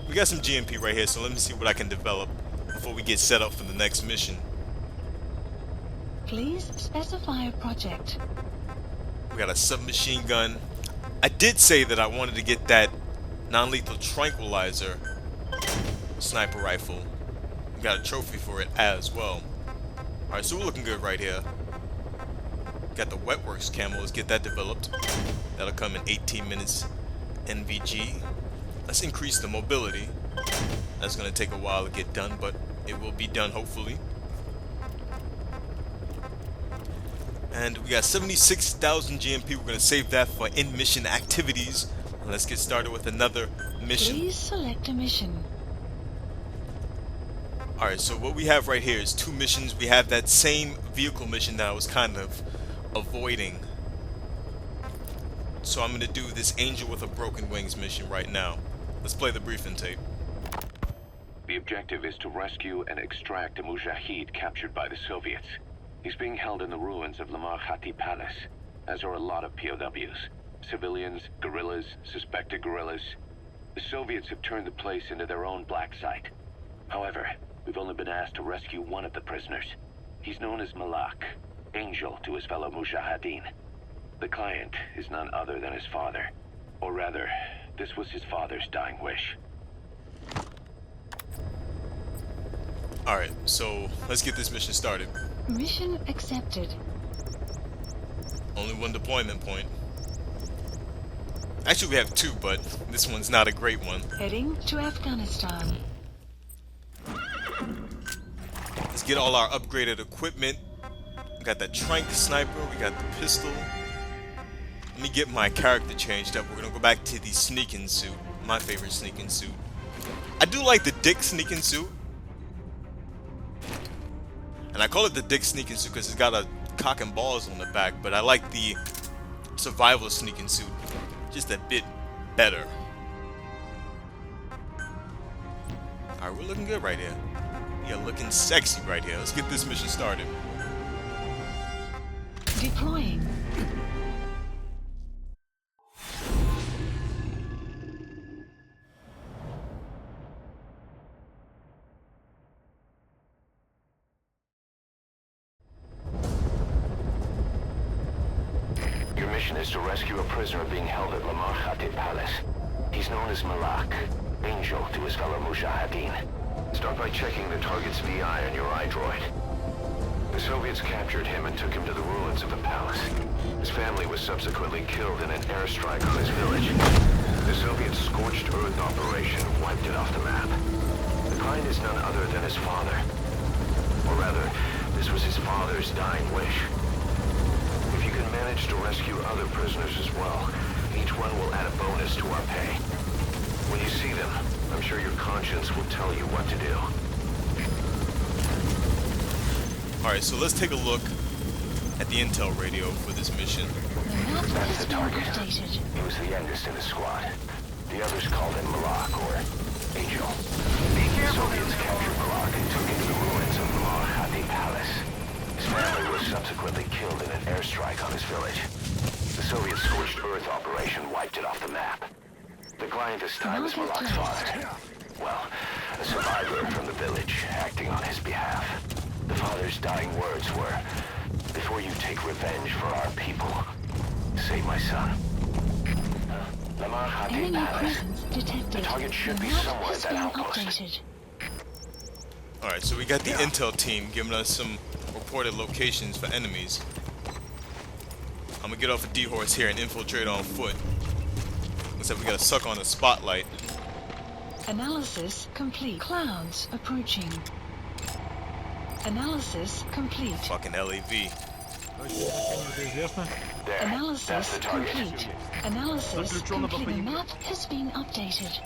A: We got some GMP right here, so let me see what I can develop before we get set up for the next mission.
B: Please specify a project.
A: We got a submachine gun. I did say that I wanted to get that non-lethal tranquilizer sniper rifle. We got a trophy for it as well. Alright, so we're looking good right here. Got the Wetworks camo. Let's get that developed. That'll come in 18 minutes NVG. Let's increase the mobility. That's going to take a while to get done, but it will be done hopefully. And we got 76,000 GMP. We're going to save that for in-mission activities. And let's get started with another mission.
B: Please select a mission.
A: Alright, so what we have right here is two missions. We have that same vehicle mission that I was kind of avoiding. So I'm going to do this Angel with a Broken Wings mission right now. Let's play the briefing tape.
E: The objective is to rescue and extract a Mujahid captured by the Soviets. He's being held in the ruins of Lamar Khati Palace, as are a lot of POWs. Civilians, guerrillas, suspected guerrillas. The Soviets have turned the place into their own black site. However, we've only been asked to rescue one of the prisoners. He's known as Malak, Angel to his fellow Mujahideen. The client is none other than his father. Or rather, this was his father's dying wish.
A: Alright, so let's get this mission started.
B: Mission accepted.
A: Only one deployment point. Actually, we have two, but this one's not a great one.
B: Heading to Afghanistan.
A: Let's get all our upgraded equipment. We got that Trank sniper, we got the pistol. Let me get my character changed up. We're gonna go back to the sneaking suit. My favorite sneaking suit. I do like the Dick sneaking suit. And I call it the Dick sneaking suit because it's got a cock and balls on the back, but I like the survival sneaking suit just a bit better. Alright, we're looking good right here. We are looking sexy right here. Let's get this mission started.
B: Deploying.
E: mission is to rescue a prisoner being held at Lamar Khatib Palace. He's known as Malak, Angel to his fellow Mujahideen. Start by checking the target's VI on your iDroid. The Soviets captured him and took him to the ruins of the palace. His family was subsequently killed in an airstrike on his village. The Soviet scorched earth operation wiped it off the map. The client is none other than his father. Or rather, this was his father's dying wish. If you can manage to rescue other prisoners as well, each one will add a bonus to our pay. When you see them, I'm sure your conscience will tell you what to do.
A: Alright, so let's take a look at the intel radio for this mission.
B: The map
E: That's
B: has
E: the
B: been
E: target.
B: updated.
E: He was the youngest in the squad. The others called him Malak or Angel. The Soviets captured Malak and took him to the ruins of Lamar Khatib Palace. His family was subsequently killed in an airstrike on his village. The Soviet scorched earth operation wiped it off the map. The client this time is Malak's father. Well, a survivor from the village acting on his behalf. The father's dying words were, "Before you take revenge for our people, save my son." Lamar Khatib
B: Enemy
E: Palace.
B: presence detected.
E: The target should
B: The
E: be
B: map
E: somewhere
B: has
E: at that
B: been
E: outpost.
B: updated.
A: Alright, so we got the intel team giving us some reported locations for enemies. I'm gonna get off a D-horse here and infiltrate on foot. Looks like we gotta suck on the spotlight.
B: Analysis complete. Clouds approaching. Analysis complete.
A: Fucking LAV.
E: There,
B: Analysis
E: that's the target.
B: complete. Analysis complete. The map has been updated.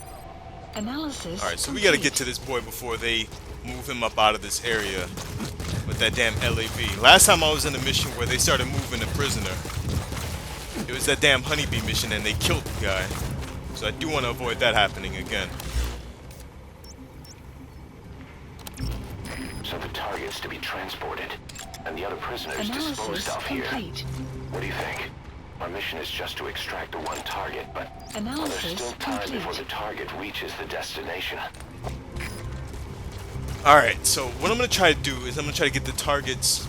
B: Analysis
A: Alright, so we
B: complete.
A: gotta get to this boy before they move him up out of this area with that damn LAV. Last time I was in a mission where they started moving a prisoner, it was that damn honeybee mission and they killed the guy. So I do want to avoid that happening again.
E: So the target's to be transported, and the other prisoners disposed
B: Analysis
E: of here.
B: complete.
E: What do you think? Our mission is just to extract the one target, but there's
B: Analysis
E: still time
B: complete.
E: before the target reaches the destination.
A: Alright, so what I'm going to try to do is I'm going to try to get the targets.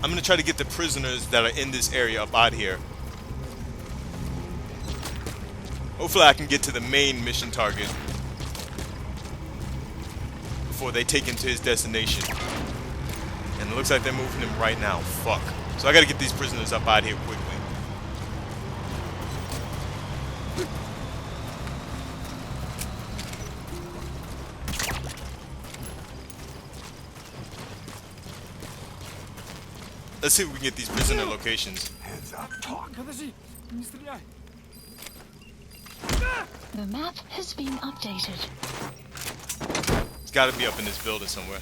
A: I'm going to try to get the prisoners that are in this area up out here. Hopefully I can get to the main mission target before they take him to his destination. And it looks like they're moving him right now. Fuck. So I gotta get these prisoners up out here quickly. Let's see if we can get these prisoner locations.
D: Подожди, не стреляй.
B: The map has been updated.
A: It's gotta be up in this building somewhere.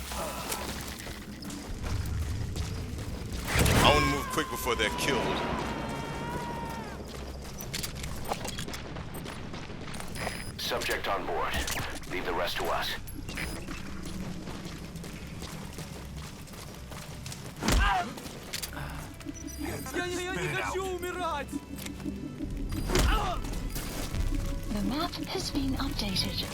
A: I wanna move quick before they're killed.
E: Subject on board. Leave the rest to us.
D: Я не хочу умирать!
B: The map has been updated.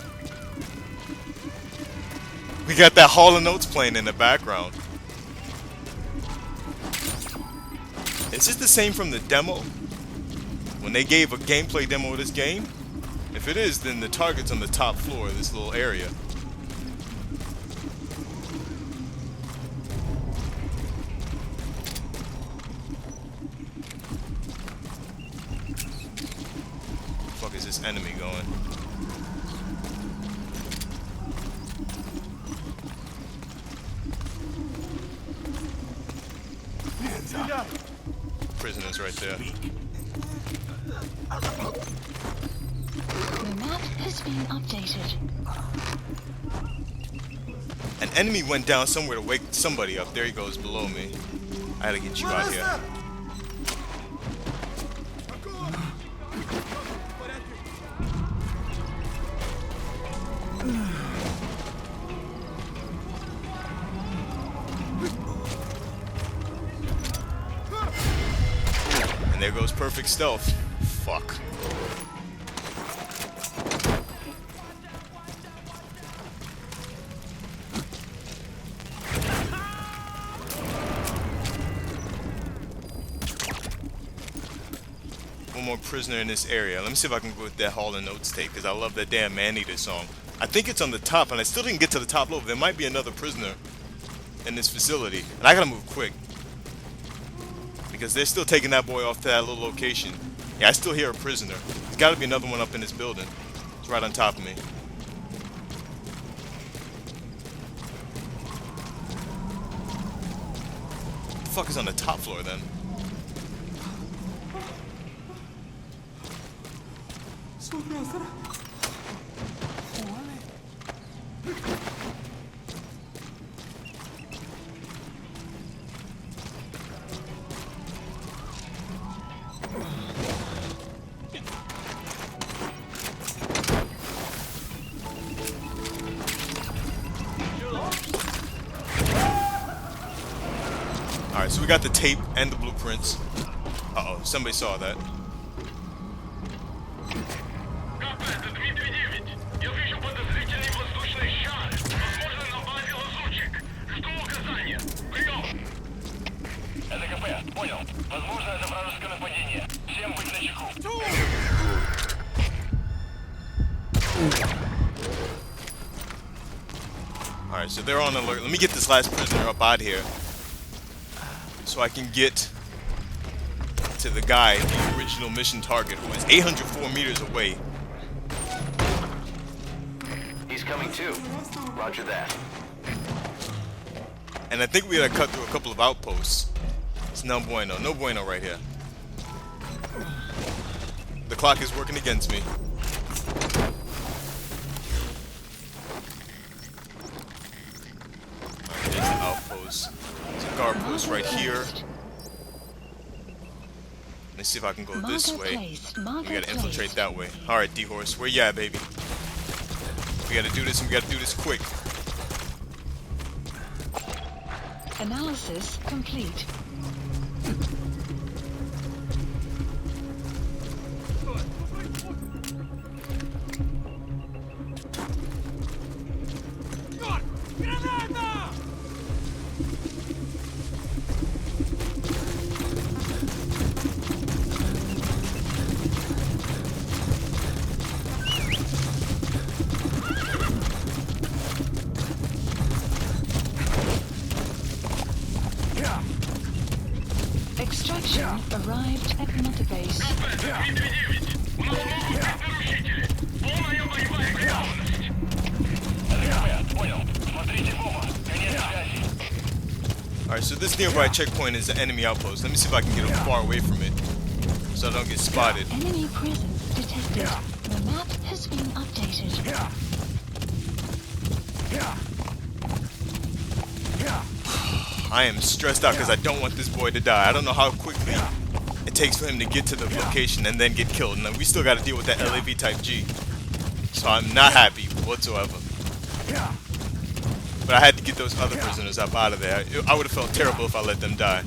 A: We got that Hall of Notes playing in the background. Is this the same from the demo? When they gave a gameplay demo of this game? If it is, then the target's on the top floor of this little area. Where the fuck is this enemy going? Prisoners right there.
B: The map has been updated.
A: An enemy went down somewhere to wake somebody up. There he goes below me. I gotta get you out here. And there goes perfect stealth. Fuck. more prisoner in this area. Let me see if I can go with that Hall and Notes tape, because I love that damn Man-Eater song. I think it's on the top, and I still didn't get to the top level. There might be another prisoner in this facility. And I gotta move quick, because they're still taking that boy off to that little location. Yeah, I still hear a prisoner. There's gotta be another one up in this building. It's right on top of me. What the fuck is on the top floor then? Alright, so we got the tape and the blueprints. Uh-oh, somebody saw that. Alright, so they're on alert. Let me get this last prisoner up out here, so I can get to the guy, the original mission target, who is 804 meters away.
E: He's coming too. Roger that.
A: And I think we gotta cut through a couple of outposts. It's no bueno. No bueno right here. The clock is working against me. Alright, there's the outpost. There's a guard post right here. Let's see if I can go this way. We gotta infiltrate that way. Alright, D-Horse, where you at, baby? We gotta do this, and we gotta do this quick.
B: Analysis complete. Extraction arrived at Mother Base.
A: Alright, so this nearby checkpoint is the enemy outpost. Let me see if I can get far away from it, so I don't get spotted.
B: Enemy presence detected. The map has been updated.
A: I am stressed out because I don't want this boy to die. I don't know how quickly it takes for him to get to the location and then get killed. And then we still got to deal with that LAV Type G. So I'm not happy whatsoever. But I had to get those other prisoners up out of there. I would have felt terrible if I let them die.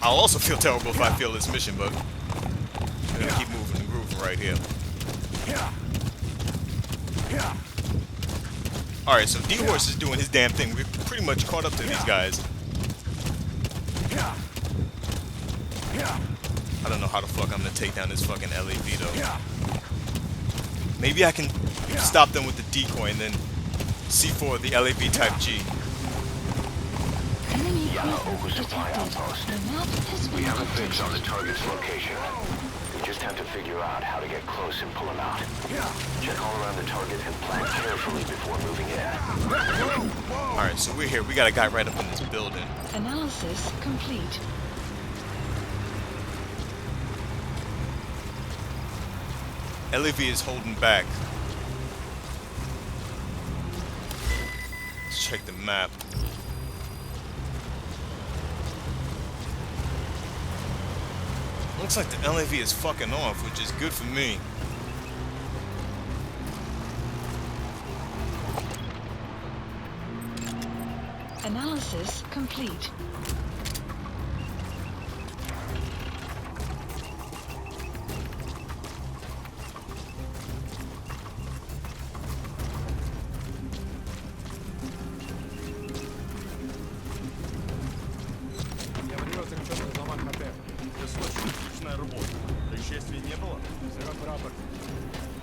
A: I'll also feel terrible if I fail this mission, but I'm going to keep moving and grooving right here. Alright, so D-Horse is doing his damn thing. We're pretty much caught up to these guys. I don't know how the fuck I'm gonna take down this fucking LAV though. Maybe I can stop them with the decoy and then C4 the LAV Type G.
B: Enemy
E: Yellow
B: presence
E: oversupply
B: detected.
E: outpost.
B: The map has
E: We
B: been
E: have a fix on the
B: updated.
E: target's location. We just have to figure out how to get close and pull him out. Check all around the target and plan carefully before moving in.
A: Alright, so we're here. We got a guy right up in this building.
B: Analysis complete.
A: LAV is holding back. Let's check the map. Looks like the LAV is fucking off, which is good for me.
B: Analysis complete.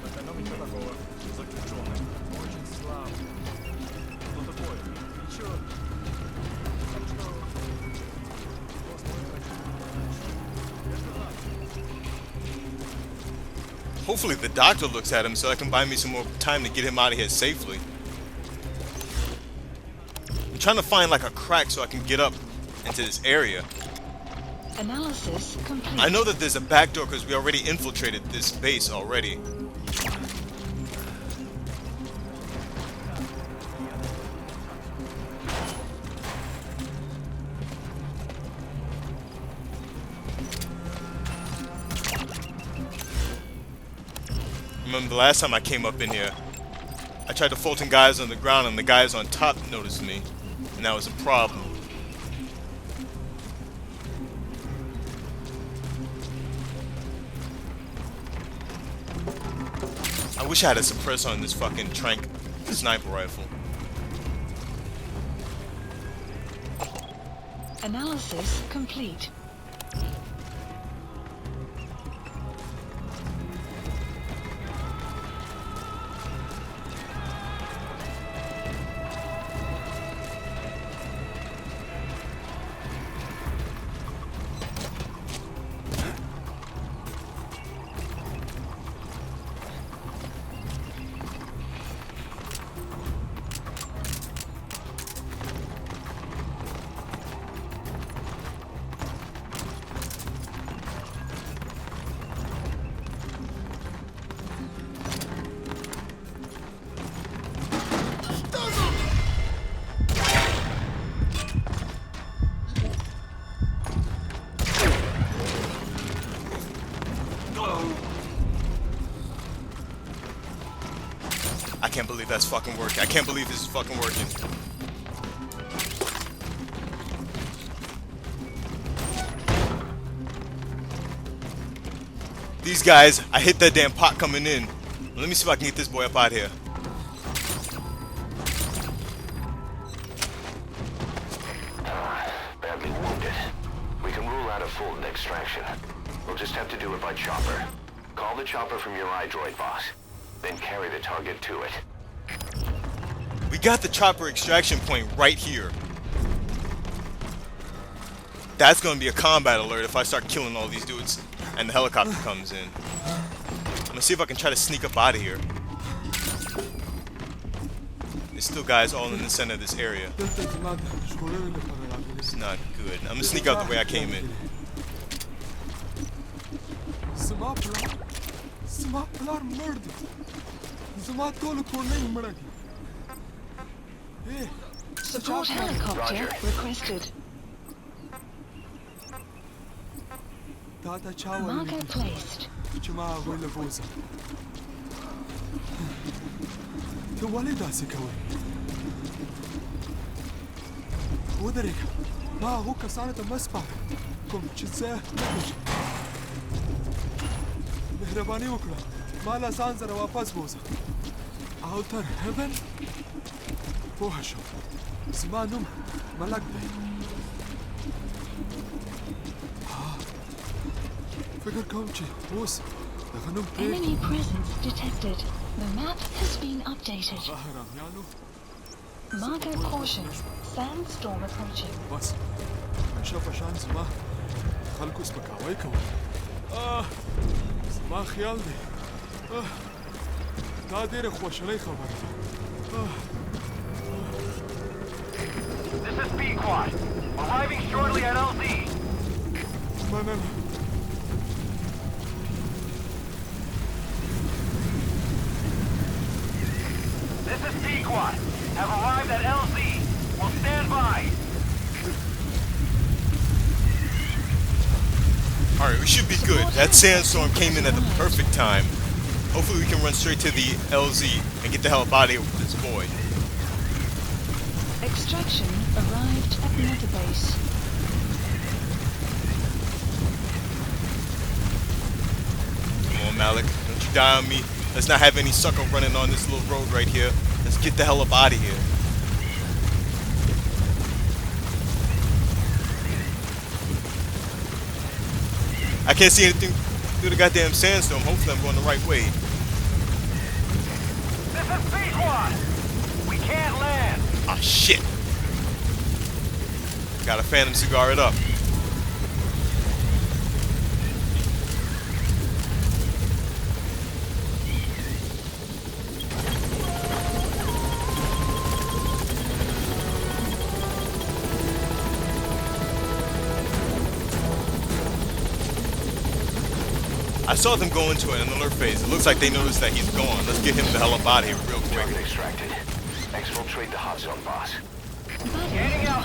G: Экономика такого. Заключенный. Очень слабый. Что такое? Ничего. Так что...
A: Hopefully the doctor looks at him so I can buy me some more time to get him out of here safely. I'm trying to find like a crack so I can get up into this area.
B: Analysis complete.
A: I know that there's a back door because we already infiltrated this base already. Remember the last time I came up in here, I tried to Fulton guys on the ground and the guys on top noticed me, and that was a problem. I wish I had a suppressor on this fucking trank sniper rifle.
B: Analysis complete.
A: I can't believe that's fucking working. I can't believe this is fucking working. These guys, I hit that damn pot coming in. Let me see if I can get this boy up out here.
E: Badly wounded. We can rule out a full extraction. We'll just have to do it by chopper. Call the chopper from your iDroid boss. Then carry the target to it.
A: We got the chopper extraction point right here. That's gonna be a combat alert if I start killing all these dudes and the helicopter comes in. I'm gonna see if I can try to sneak up out of here. There's still guys all in the center of this area. It's not good. I'm gonna sneak out the way I came in.
B: Support helicopter
E: Roger.
B: requested. Marker placed.
G: مهرباني وکړه ما له ځان سره واپس بوزه او تر هیون پوه شو زما نوم ملک دی فکر کوم چې اوس دغه نوم
B: Enemy presence detected. The map has been updated.
G: بهراميانو
B: Marker caution. Sandstorm approaching.
G: بس همیشه په شان زما خلکو سپکاوی کوي زما خیال دی دا ډېره خوشحالۍ خبره ده
F: This is B-Quad. Arriving shortly at LZ.
G: مننه
F: This is B-Quad. Have arrived at LZ. Will stand by.
A: Alright, we should be good. That sandstorm came in at the perfect time. Hopefully we can run straight to the LZ and get the hell up out of here with this boy.
B: Extraction arrived at Metabase.
A: Come on, Malik. Don't you die on me. Let's not have any sucker running on this little road right here. Let's get the hell up out of here. I can't see anything. through the goddamn sandstorm. Hopefully I'm going the right way.
F: This is P-Quad. We can't land.
A: Ah, shit. Gotta phantom cigar it up. I saw them go into an alert phase. It looks like they noticed that he's gone. Let's get him the hell up out of here real quick.
E: Target extracted. Exfiltrate the hot zone, boss.
F: Getting out.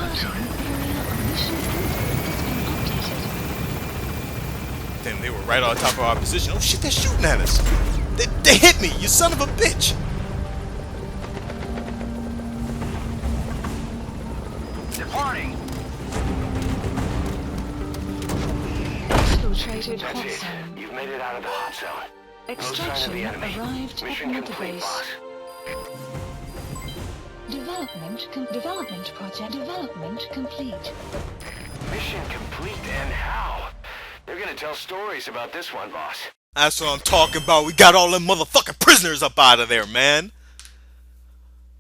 A: Damn, they were right on top of our position. Oh shit, they're shooting at us. They hit me, you son of a bitch.
F: Departing.
B: Exfiltrated hot
E: That's it.
B: zone.
E: You've made it out of the hot zone. No sign of
B: Extraction
E: the enemy.
B: arrived
E: Mission
B: at
E: complete,
B: base.
E: boss.
B: Development complete.
E: Mission complete, and how? They're gonna tell stories about this one, boss.
A: That's what I'm talking about. We got all them motherfucking prisoners up out of there, man.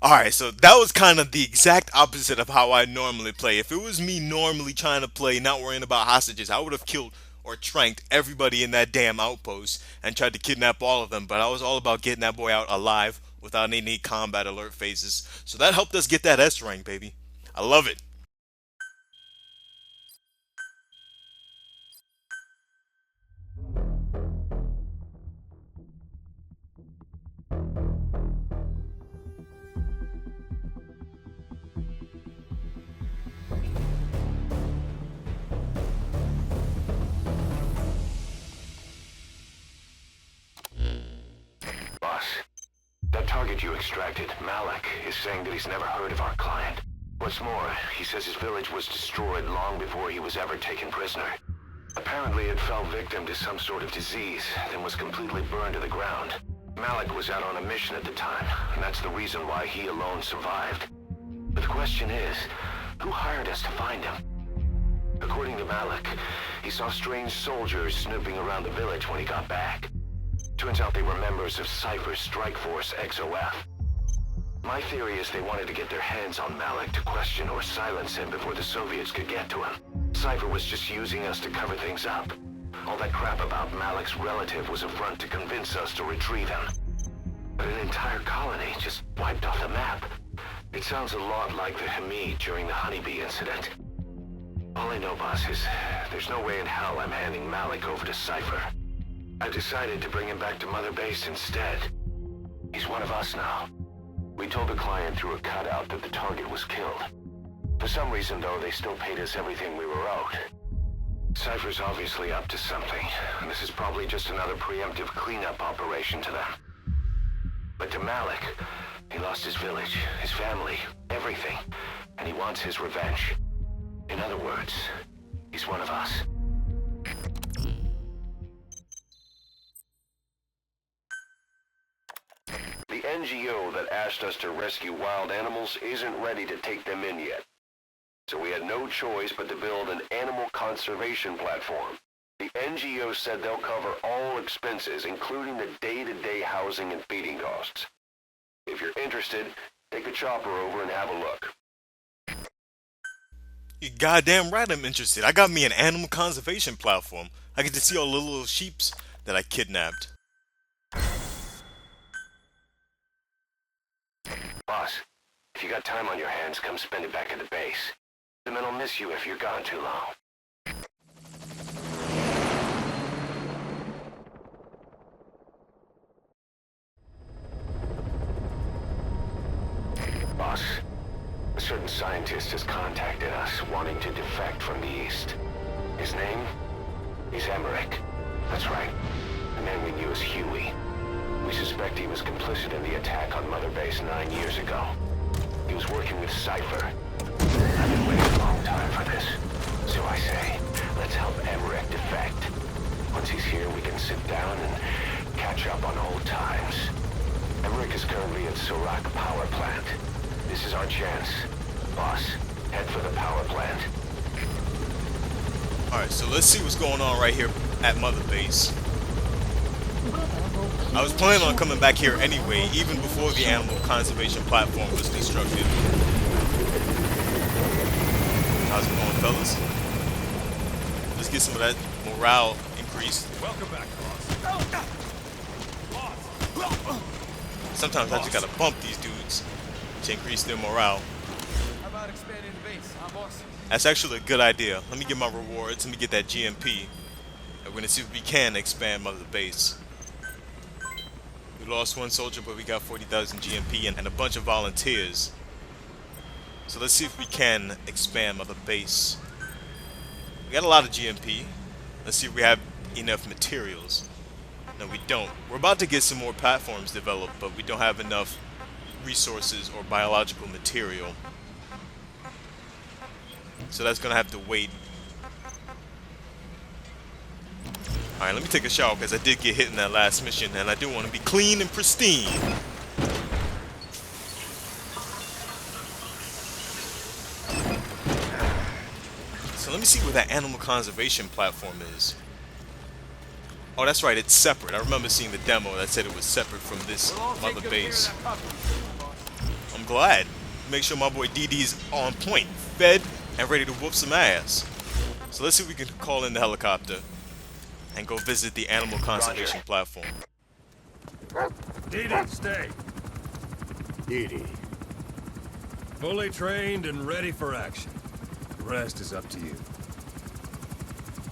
A: Alright, so that was kind of the exact opposite of how I normally play. If it was me normally trying to play, not worrying about hostages, I would have killed or tranked everybody in that damn outpost and tried to kidnap all of them. But I was all about getting that boy out alive without any combat alert phases. So that helped us get that S rank, baby. I love it.
E: Boss, that target you extracted, Malik, is saying that he's never heard of our client. What's more, he says his village was destroyed long before he was ever taken prisoner. Apparently it fell victim to some sort of disease, then was completely burned to the ground. Malik was out on a mission at the time, and that's the reason why he alone survived. But the question is, who hired us to find him? According to Malik, he saw strange soldiers snooping around the village when he got back. Turns out they were members of Cypher's strike force, XOF. My theory is they wanted to get their hands on Malik to question or silence him before the Soviets could get to him. Cypher was just using us to cover things up. All that crap about Malik's relative was a front to convince us to retrieve him. But an entire colony just wiped off the map. It sounds a lot like the Hamid during the Honeybee incident. All I know, boss, is there's no way in hell I'm handing Malik over to Cypher. I decided to bring him back to Mother Base instead. He's one of us now. We told the client through a cutout that the target was killed. For some reason, though, they still paid us everything we were owed. Cypher's obviously up to something, and this is probably just another preemptive cleanup operation to them. But to Malik, he lost his village, his family, everything, and he wants his revenge. In other words, he's one of us. The NGO that asked us to rescue wild animals isn't ready to take them in yet. So we had no choice but to build an animal conservation platform. The NGO said they'll cover all expenses, including the day-to-day housing and feeding costs. If you're interested, take a chopper over and have a look.
A: You goddamn right I'm interested. I got me an animal conservation platform. I get to see all the little sheeps that I kidnapped.
E: Boss, if you got time on your hands, come spend it back at the base. The men will miss you if you're gone too long. Boss, a certain scientist has contacted us wanting to defect from the East. His name? He's Emmerich. That's right. The man we knew as Huey. We suspect he was complicit in the attack on Mother Base 9 years ago. He was working with Cypher. I've been waiting a long time for this. So I say, let's help Emmerich defect. Once he's here, we can sit down and catch up on old times. Emmerich is currently at Surak Power Plant. This is our chance. Boss, head for the power plant.
A: Alright, so let's see what's going on right here at Mother Base. I was planning on coming back here anyway, even before the animal conservation platform was constructed. How's it going, fellas? Let's get some of that morale increased.
G: Welcome back, boss.
A: Sometimes I just gotta bump these dudes to increase their morale.
D: How about expanding the base, huh, boss?
A: That's actually a good idea. Let me get my rewards. Let me get that GMP. And we're gonna see if we can expand Mother Base. We lost one soldier, but we got 40,000 GMP and a bunch of volunteers. So let's see if we can expand Mother Base. We got a lot of GMP. Let's see if we have enough materials. No, we don't. We're about to get some more platforms developed, but we don't have enough resources or biological material. So that's gonna have to wait. Alright, let me take a shower because I did get hit in that last mission and I do want to be clean and pristine. So let me see where that animal conservation platform is. Oh, that's right, it's separate. I remember seeing the demo that said it was separate from this Mother Base. I'm glad. Make sure my boy DD's on point, fed, and ready to whoop some ass. So let's see if we can call in the helicopter and go visit the animal conservation platform.
G: Dee, stay.
H: Dee.
G: Fully trained and ready for action. The rest is up to you.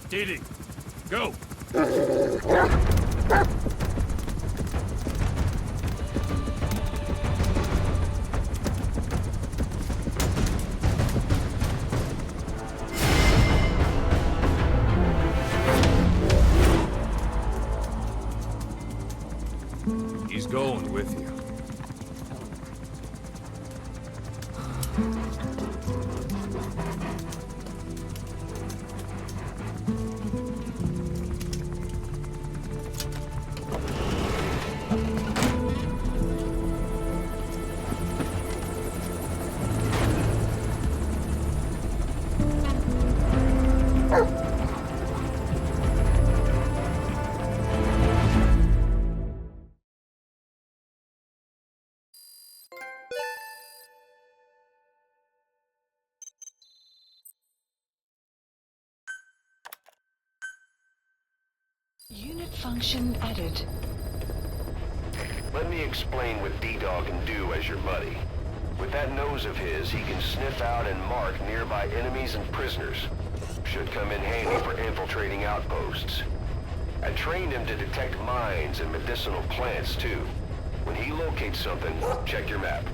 G: Dee, go! He's going with you.
B: Unit function added.
E: Let me explain what D-Dog can do as your buddy. With that nose of his, he can sniff out and mark nearby enemies and prisoners. Should come in handy for infiltrating outposts. I trained him to detect mines and medicinal plants, too. When he locates something, check your map.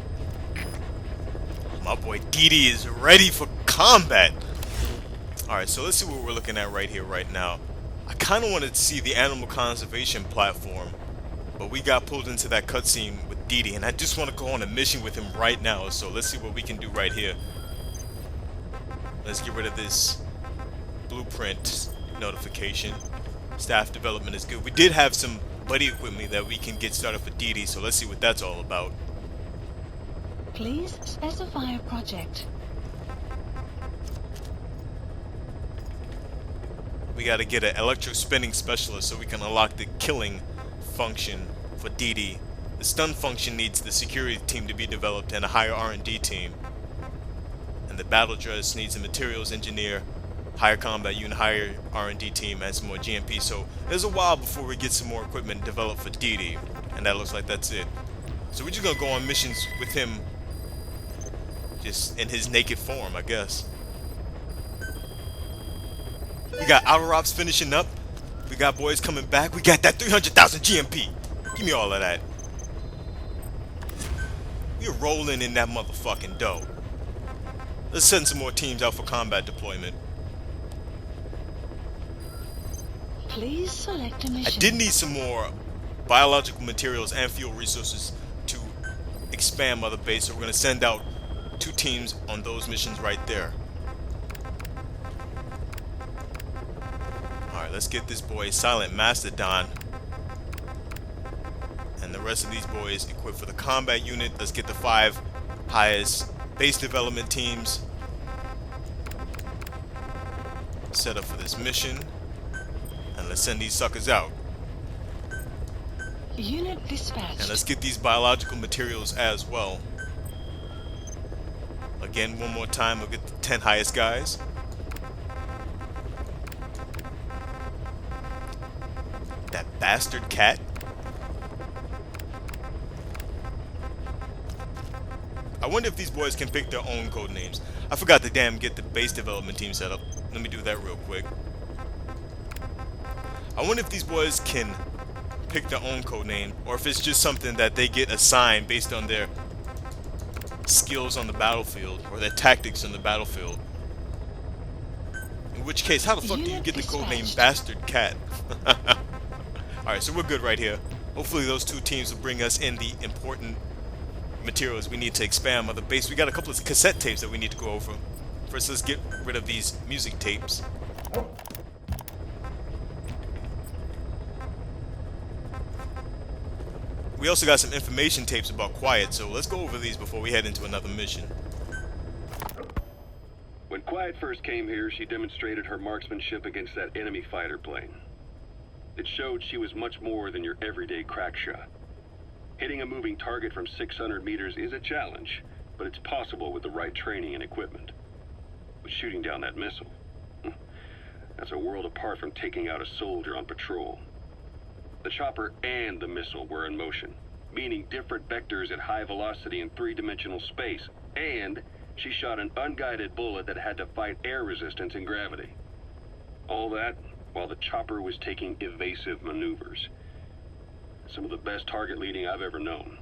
A: My boy DD is ready for combat. Alright, so let's see what we're looking at right here, right now. I kind of wanted to see the animal conservation platform, but we got pulled into that cutscene with DD, and I just want to go on a mission with him right now, so let's see what we can do right here. Let's get rid of this blueprint notification. Staff development is good. We did have some buddy equipment that we can get started for DD, so let's see what that's all about.
B: Please specify a project.
A: We gotta get an electro-spinning specialist so we can unlock the killing function for DD. The stun function needs the security team to be developed and a higher R&D team. And the battle dress needs a materials engineer, higher combat unit, higher R&D team, and some more GMP. So there's a while before we get some more equipment developed for DD. And that looks like that's it. So we're just gonna go on missions with him just in his naked form, I guess. We got outer ops finishing up. We got boys coming back. We got that 300,000 GMP. Give me all of that. We're rolling in that motherfucking dough. Let's send some more teams out for combat deployment.
B: Please select a mission.
A: I did need some more biological materials and fuel resources to expand Mother Base, so we're going to send out 2 teams on those missions right there. Alright, let's get this boy Silent Mastodon and the rest of these boys equipped for the combat unit. Let's get the 5 highest base development teams set up for this mission, and let's send these suckers out.
B: Unit
A: And
B: dispatched.
A: let's get these biological materials as well. Again, one more time, we'll get the 10 highest guys. That bastard cat. I wonder if these boys can pick their own code names. I forgot to damn get the base development team set up. Let me do that real quick. I wonder if these boys can pick their own code name, or if it's just something that they get assigned based on their skills on the battlefield or their tactics on the battlefield. In which case, how the fuck do you
B: Unit
A: get the code name
B: dispatched.
A: Bastard Cat? Alright, so we're good right here. Hopefully those two teams will bring us in the important materials we need to expand on the base. We got a couple of cassette tapes that we need to go over. First, let's get rid of these music tapes. We also got some information tapes about Quiet, so let's go over these before we head into another mission.
I: When Quiet first came here, she demonstrated her marksmanship against that enemy fighter plane. It showed she was much more than your everyday crack shot. Hitting a moving target from 600 meters is a challenge, but it's possible with the right training and equipment. But shooting down that missile, that's a world apart from taking out a soldier on patrol. The chopper and the missile were in motion, meaning different vectors at high velocity in three-dimensional space, and she shot an unguided bullet that had to fight air resistance and gravity. All that while the chopper was taking evasive maneuvers. Some of the best target leading I've ever known.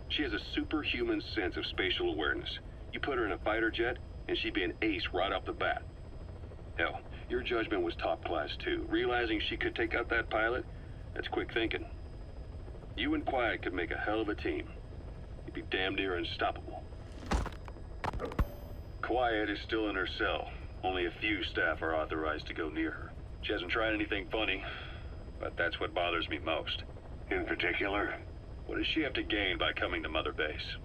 I: She has a superhuman sense of spatial awareness. You put her in a fighter jet, and she'd be an ace right off the bat. Hell, your judgment was top class too. Realizing she could take out that pilot, that's quick thinking. You and Quiet could make a hell of a team. You'd be damn near unstoppable. Quiet is still in her cell. Only a few staff are authorized to go near her. She hasn't tried anything funny, but that's what bothers me most.
E: In particular?
I: What does she have to gain by coming to Mother Base?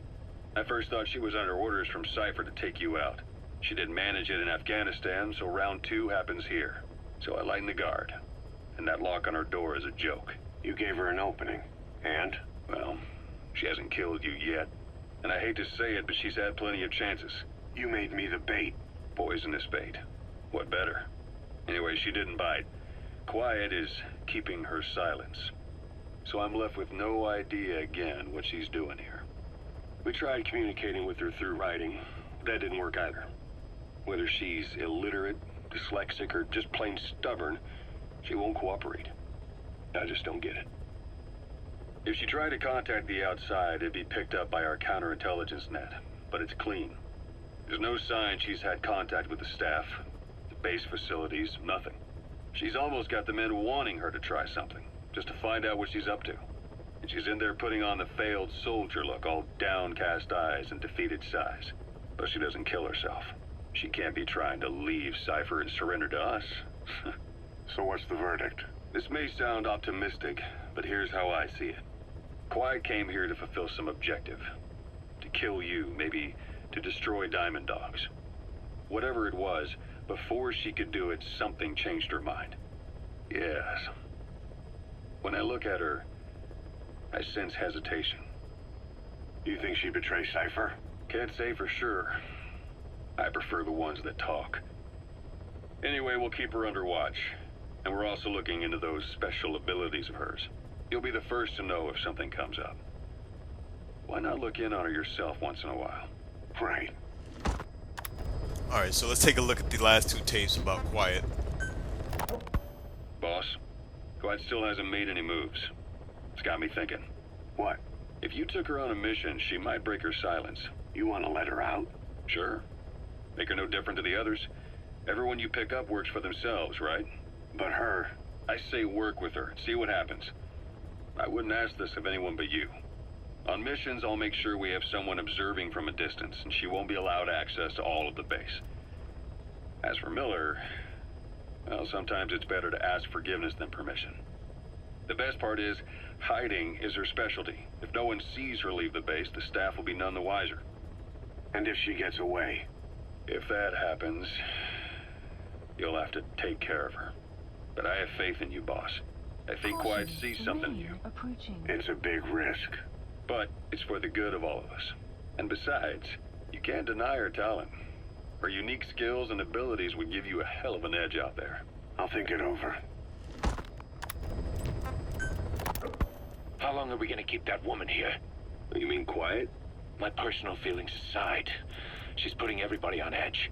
I: I first thought she was under orders from Cypher to take you out. She didn't manage it in Afghanistan, so round 2 happens here. So I lighten the guard. And that lock on her door is a joke.
E: You gave her an opening. And?
I: Well, she hasn't killed you yet. And I hate to say it, but she's had plenty of chances.
E: You made me the bait.
I: Poisonous bait. What better? Anyway, she didn't bite. Quiet is keeping her silence. So I'm left with no idea again what she's doing here.
E: We tried communicating with her through writing. That didn't work either. Whether she's illiterate, dyslexic, or just plain stubborn, she won't cooperate. I just don't get it.
I: If she tried to contact the outside, it'd be picked up by our counterintelligence net. But it's clean. There's no sign she's had contact with the staff, the base facilities, nothing. She's almost got the men wanting her to try something, just to find out what she's up to. And she's in there putting on the failed soldier look, all downcast eyes and defeated sighs. But she doesn't kill herself. She can't be trying to leave Cypher and surrender to us.
E: So what's the verdict?
I: This may sound optimistic, but here's how I see it. Quiet came here to fulfill some objective. To kill you, maybe to destroy Diamond Dogs. Whatever it was, before she could do it, something changed her mind. Yes. When I look at her, I sense hesitation.
E: You think she betrayed Cypher?
I: Can't say for sure. I prefer the ones that talk. Anyway, we'll keep her under watch. And we're also looking into those special abilities of hers. You'll be the first to know if something comes up. Why not look in on her yourself once in a while?
E: Right.
A: Alright, so let's take a look at the last 2 tapes about Quiet.
I: Boss, Quiet still hasn't made any moves. It's got me thinking.
E: What?
I: If you took her on a mission, she might break her silence.
E: You want to let her out?
I: Sure. Make her no different to the others. Everyone you pick up works for themselves, right?
E: But her...
I: I say work with her. See what happens. I wouldn't ask this of anyone but you. On missions, I'll make sure we have someone observing from a distance, and she won't be allowed access to all of the base. As for Miller, well, sometimes it's better to ask forgiveness than permission. The best part is, hiding is her specialty. If no one sees her leave the base, the staff will be none the wiser.
E: And if she gets away?
I: If that happens, you'll have to take care of her. But I have faith in you, boss. I think Quiet sees something in you.
B: Approaching.
I: It's a big risk, but it's for the good of all of us. And besides, you can't deny her talent. Her unique skills and abilities would give you a hell of an edge out there. I'll think it over.
E: How long are we gonna keep that woman here?
I: You mean Quiet?
E: My personal feelings aside, she's putting everybody on edge.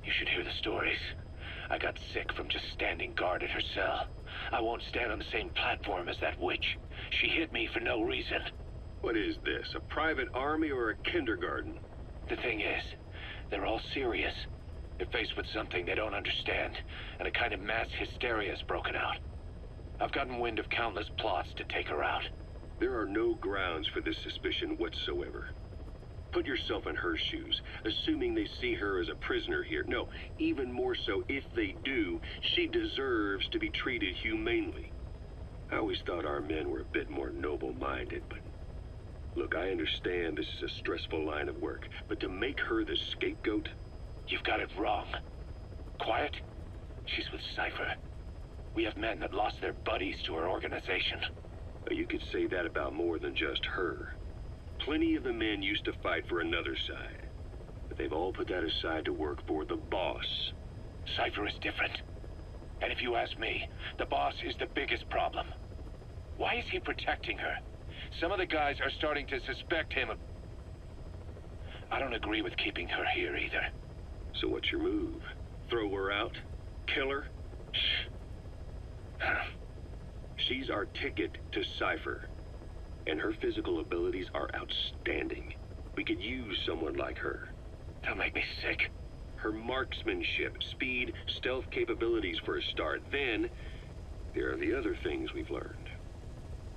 E: You should hear the stories. I got sick from just standing guard at her cell. I won't stand on the same platform as that witch. She hit me for no reason.
I: What is this, a private army or a kindergarten?
E: The thing is, they're all serious. They're faced with something they don't understand, and a kind of mass hysteria has broken out. I've gotten wind of countless plots to take her out.
I: There are no grounds for this suspicion whatsoever. Put yourself in her shoes, assuming they see her as a prisoner here. No, even more so, if they do, she deserves to be treated humanely. I always thought our men were a bit more noble-minded, but... Look, I understand this is a stressful line of work, but to make her the scapegoat...
E: You've got it wrong. Quiet? She's with Cypher. We have men that lost their buddies to her organization.
I: You could say that about more than just her. Plenty of the men used to fight for another side, but they've all put that aside to work for the boss.
E: Cypher is different. And if you ask me, the boss is the biggest problem. Why is he protecting her? Some of the guys are starting to suspect him of... I don't agree with keeping her here either.
I: So what's your move? Throw her out? Kill her? She's our ticket to Cypher, and her physical abilities are outstanding. We could use someone like her.
E: That'll make me sick.
I: Her marksmanship, speed, stealth capabilities for a start. Then, there are the other things we've learned.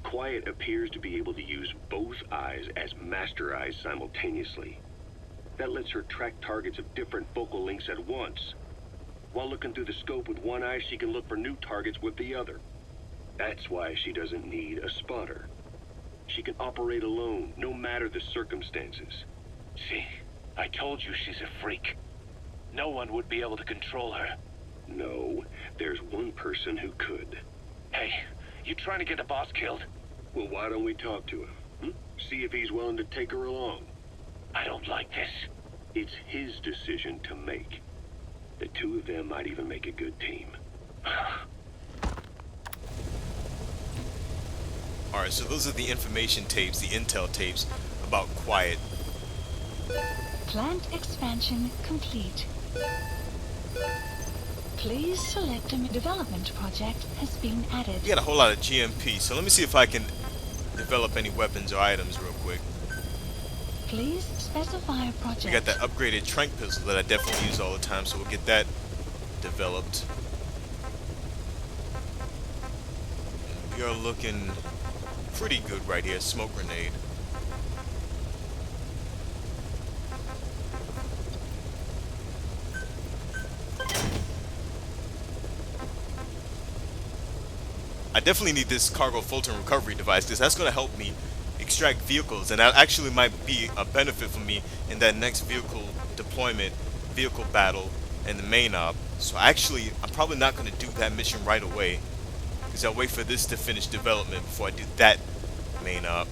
I: Quiet appears to be able to use both eyes as master eyes simultaneously. That lets her track targets of different focal lengths at once. While looking through the scope with one eye, she can look for new targets with the other. That's why she doesn't need a spotter. She can operate alone, no matter the circumstances.
E: See, I told you she's a freak. No one would be able to control her.
I: No, there's one person who could.
E: Hey, you trying to get the boss killed?
I: Well, why don't we talk to him? See if he's willing to take her along.
E: I don't like this.
I: It's his decision to make. The two of them might even make a good team.
A: Alright, so those are the information tapes, the intel tapes about Quiet.
B: Plant expansion complete. Please select a development project has been added.
A: We got a whole lot of GMP, so let me see if I can develop any weapons or items real quick.
B: Please specify a project.
A: We got that upgraded tranq pistol that I definitely use all the time, so we'll get that developed. We are looking pretty good right here. Smoke grenade. I definitely need this cargo Fulton recovery device because that's going to help me extract vehicles, and that actually might be a benefit for me in that next vehicle deployment, vehicle battle, and the main op. So actually, I'm probably not going to do that mission right away because I'll wait for this to finish development before I do that main op.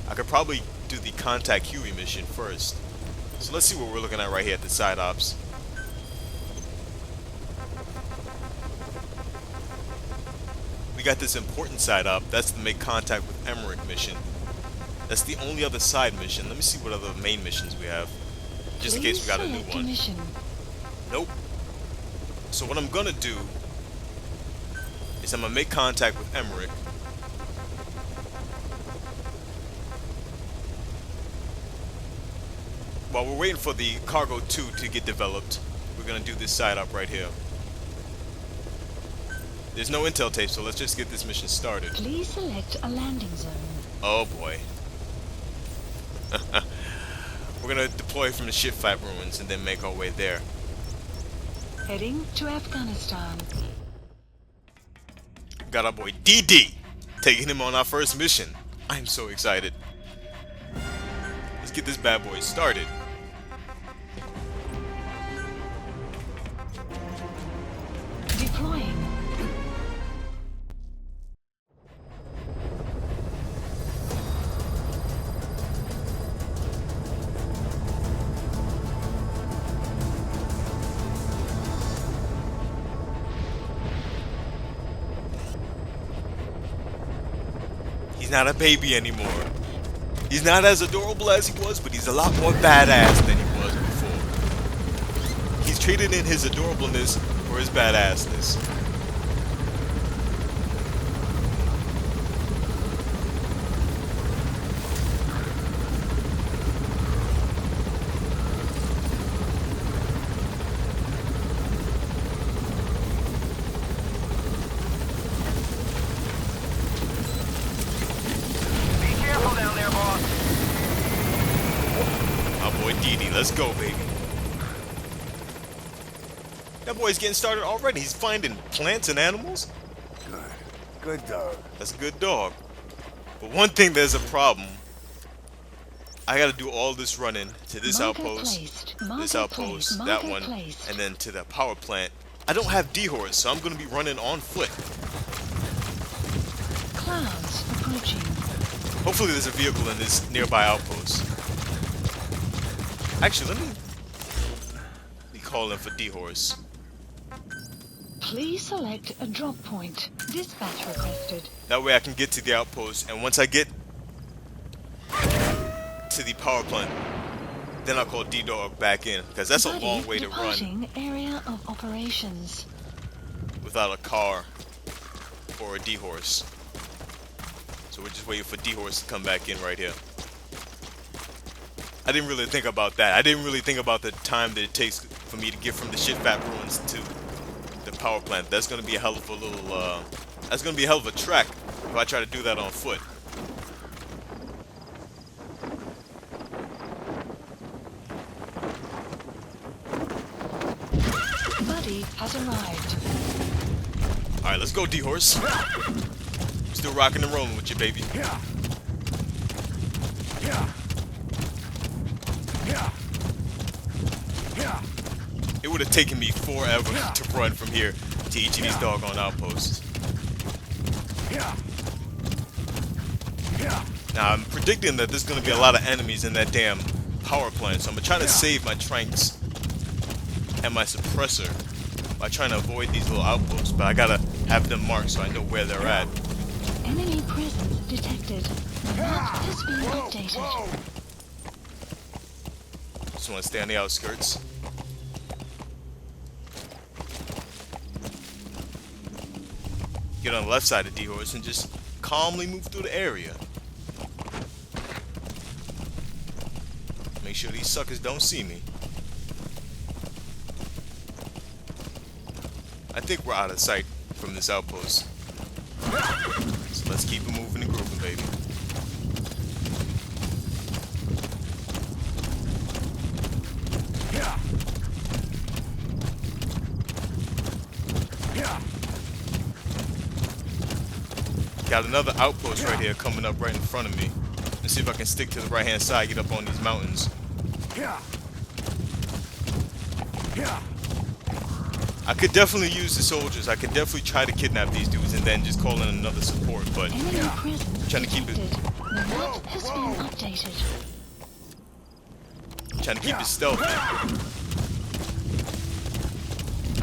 A: I could probably do the contact Huey mission first. So let's see what we're looking at right here at the side ops. We got this important side op. That's the make contact with Emmerich mission. That's the only other side mission. Let me see what other main missions we have, just in case we got a new one.
B: Mission.
A: Nope. So what I'm gonna do is I'm gonna make contact with Emmerich. While we're waiting for the Cargo 2 to get developed, we're gonna do this side up right here. There's no intel tape, so let's just get this mission started.
B: Please select a landing zone.
A: Oh boy. We're gonna deploy from the shipfight ruins and then make our way there.
B: Heading to Afghanistan.
A: Got our boy DD, taking him on our first mission. I'm so excited. Let's get this bad boy started.
B: Deploying.
A: He's not a baby anymore. He's not as adorable as he was, but he's a lot more badass than he was before. He's traded in his adorableness for his badassness. Let's go, baby. That boy's getting started already. He's finding plants and animals.
J: Good dog.
A: That's a good dog. But one thing, there's a problem. I gotta do all this running to this outpost, this outpost, that one, and then to the power plant. I don't have D-Horse, so I'm gonna be running on foot.
B: Clouds approaching.
A: Hopefully there's a vehicle in this nearby outpost. Actually, let me call in for D-Horse.
B: Please select a drop point. Dispatch requested.
A: That way I can get to the outpost, and once I get to the power plant, then I'll call D-Dog back in, because that's a long way to run
B: area of operations
A: without a car or a D-Horse. So we're just waiting for D-Horse to come back in right here. I didn't really think about that. I didn't really think about the time that it takes for me to get from the shit-fat ruins to the power plant. That's gonna be a hell of a little, that's gonna be a hell of a trek if I try to do that on foot.
B: Buddy has arrived.
A: Alright, let's go, D-Horse. Still rocking and rolling with you, baby. It would have taken me forever to run from here to each of these doggone outposts. Now, I'm predicting that there's going to be a lot of enemies in that damn power plant, so I'm going to try to save my tranks and my suppressor by trying to avoid these little outposts, but I got to have them marked so I know where they're at.
B: Enemy presence detected. The map has been updated.
A: Just want to stay on the outskirts. Get on the left side of D-Horse and just calmly move through the area. Make sure these suckers don't see me. I think we're out of sight from this outpost. So let's keep it moving and grooving, baby. Got another outpost right here coming up right in front of me. Let's see if I can stick to the right hand side, get up on these mountains. I could definitely use the soldiers. I could definitely try to kidnap these dudes and then just call in another support, but I'm trying to keep it.
B: The map has been updated.
A: Trying to keep it stealthy.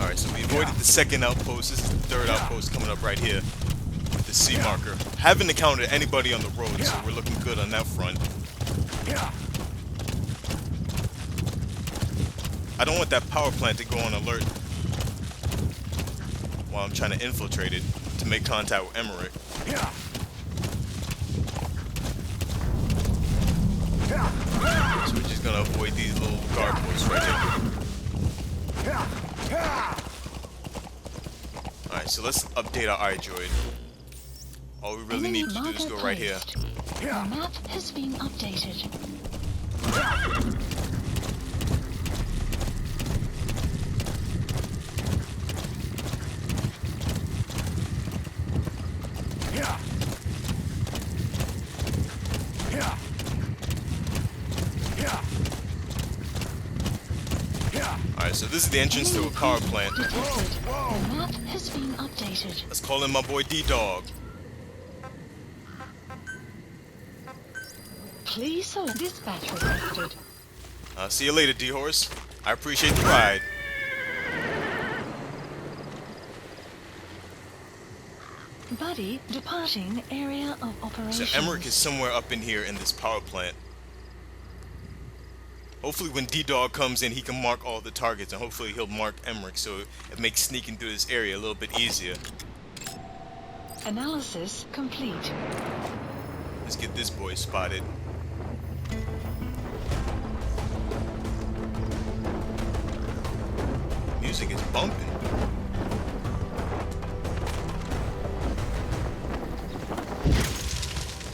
A: Alright, so we avoided the second outpost. This is the third outpost coming up right here with the C marker. Haven't encountered anybody on the road, so we're looking good on that front. I don't want that power plant to go on alert while I'm trying to infiltrate it to make contact with Emmerich. So we're just gonna avoid these little guard posts right here. Alright, so let's update our iDroid. All we really need to do is go right here.
B: The map has been updated.
A: Alright, so this is the entrance to a power plant.
B: The map has been updated.
A: Let's call in my boy D-Dog.
B: Please select dispatch requested.
A: See you later, D-Horse. I appreciate the ride.
B: Buddy departing area of
A: So
B: operations.
A: Emmerich is somewhere up in here in this power plant. Hopefully when D-Dog comes in, he can mark all the targets, and hopefully he'll mark Emmerich, so it makes sneaking through this area a little bit easier.
B: Analysis complete.
A: Let's get this boy spotted. Music is bumping.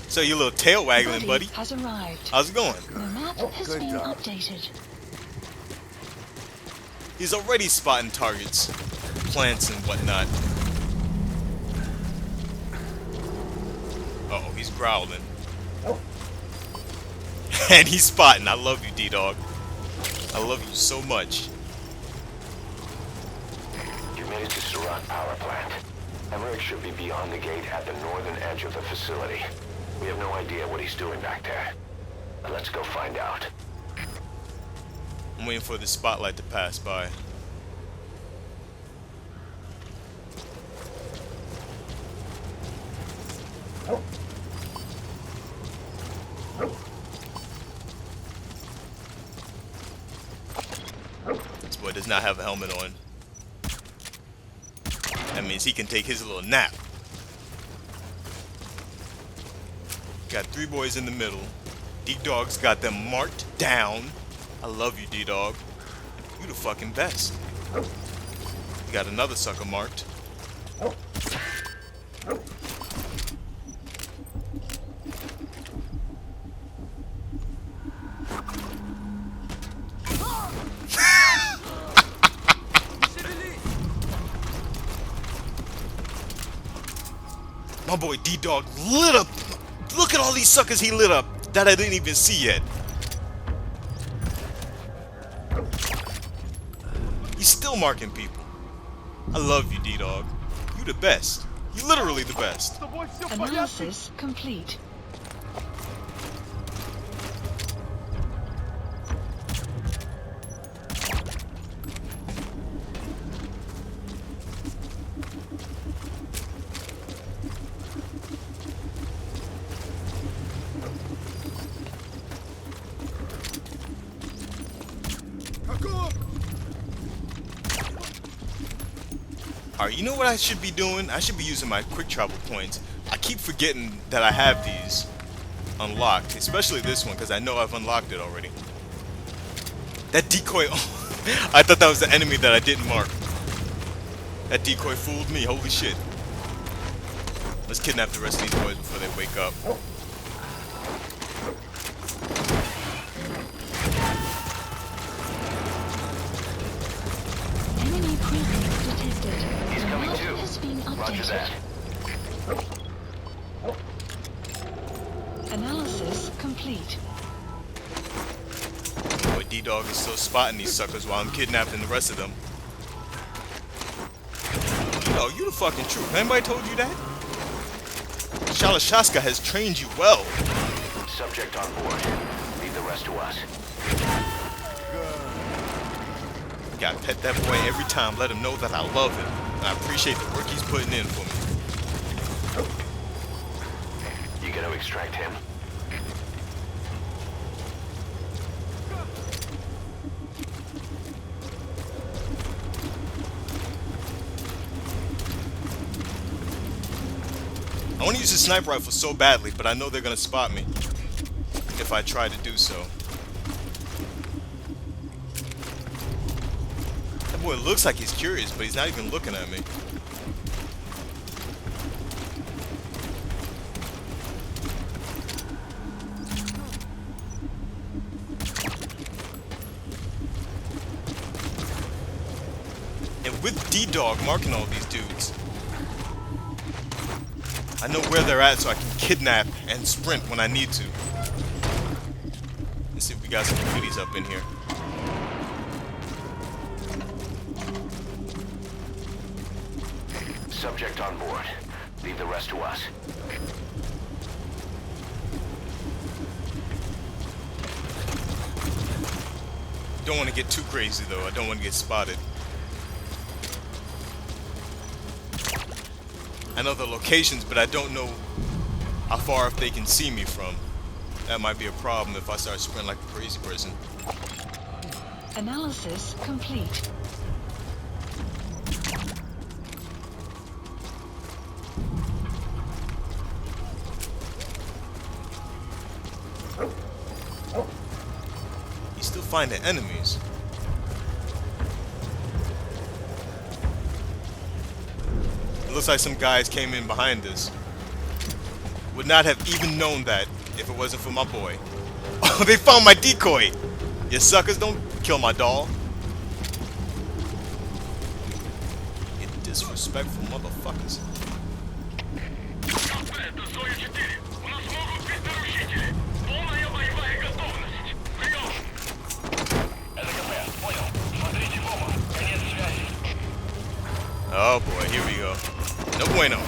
A: So your little tail waggling, buddy.
B: Has arrived.
A: How's it going?
B: The map has
J: Good
B: been
J: dog.
B: updated.
A: He's already spotting targets, plants and whatnot. Uh-oh, he's growling. And he's spotting. I love you, D-Dog. I love you so much.
E: You made it to Surat Power Plant. Emmerich should be beyond the gate at the northern edge of the facility. We have no idea what he's doing back there. But let's go find out.
A: I'm waiting for the spotlight to pass by. This boy does not have a helmet on. That means he can take his little nap. Got three boys in the middle. D-Dog's got them marked down. I love you, D-Dog. You the fucking best. You got another sucker marked. My boy D-Dog lit up. Look at all these suckers he lit up that I didn't even see yet. He's still marking people. I love you, D-Dog. You the best. You literally the best.
B: Analysis complete.
A: Alright, you know what I should be doing? I should be using my quick travel points. I keep forgetting that I have these unlocked, especially this one, because I know I've unlocked it already. That decoy, I thought that was the enemy that I didn't mark. That decoy fooled me, holy shit. Let's kidnap the rest of these boys before they wake up.
B: Enemy presence detected.
E: He's
B: The
E: coming
B: map
E: too.
B: has been
E: Roger
B: updated.
E: that.
B: Analysis complete.
A: Boy, D-Dog is still spotting these suckers while I'm kidnapping the rest of them. Oh, you the fucking truth. Anybody told you that? Shalashaska has trained you well.
E: Subject on board. Leave the rest to us.
A: Gotta pet that boy every time, let him know that I love him. And I appreciate the work he's putting in for me.
E: You gonna extract him?
A: I want to use a sniper rifle so badly, but I know they're gonna spot me if I try to do so. That boy looks like he's curious, but he's not even looking at me. And with D-Dog marking all these dudes, I know where they're at so I can kidnap and sprint when I need to. Let's see if we got some goodies up in here.
E: Subject on board. Leave the rest to us.
A: Don't want to get too crazy though. I don't want to get spotted. I know the locations, but I don't know how far off they can see me from. That might be a problem if I start sprinting like a crazy person.
B: Analysis complete.
A: He's still finding enemies. It looks like some guys came in behind us. Would not have even known that if it wasn't for my boy. Oh, they found my decoy! You suckers, don't kill my doll. You disrespectful motherfuckers. Oh boy, here we go. No bueno.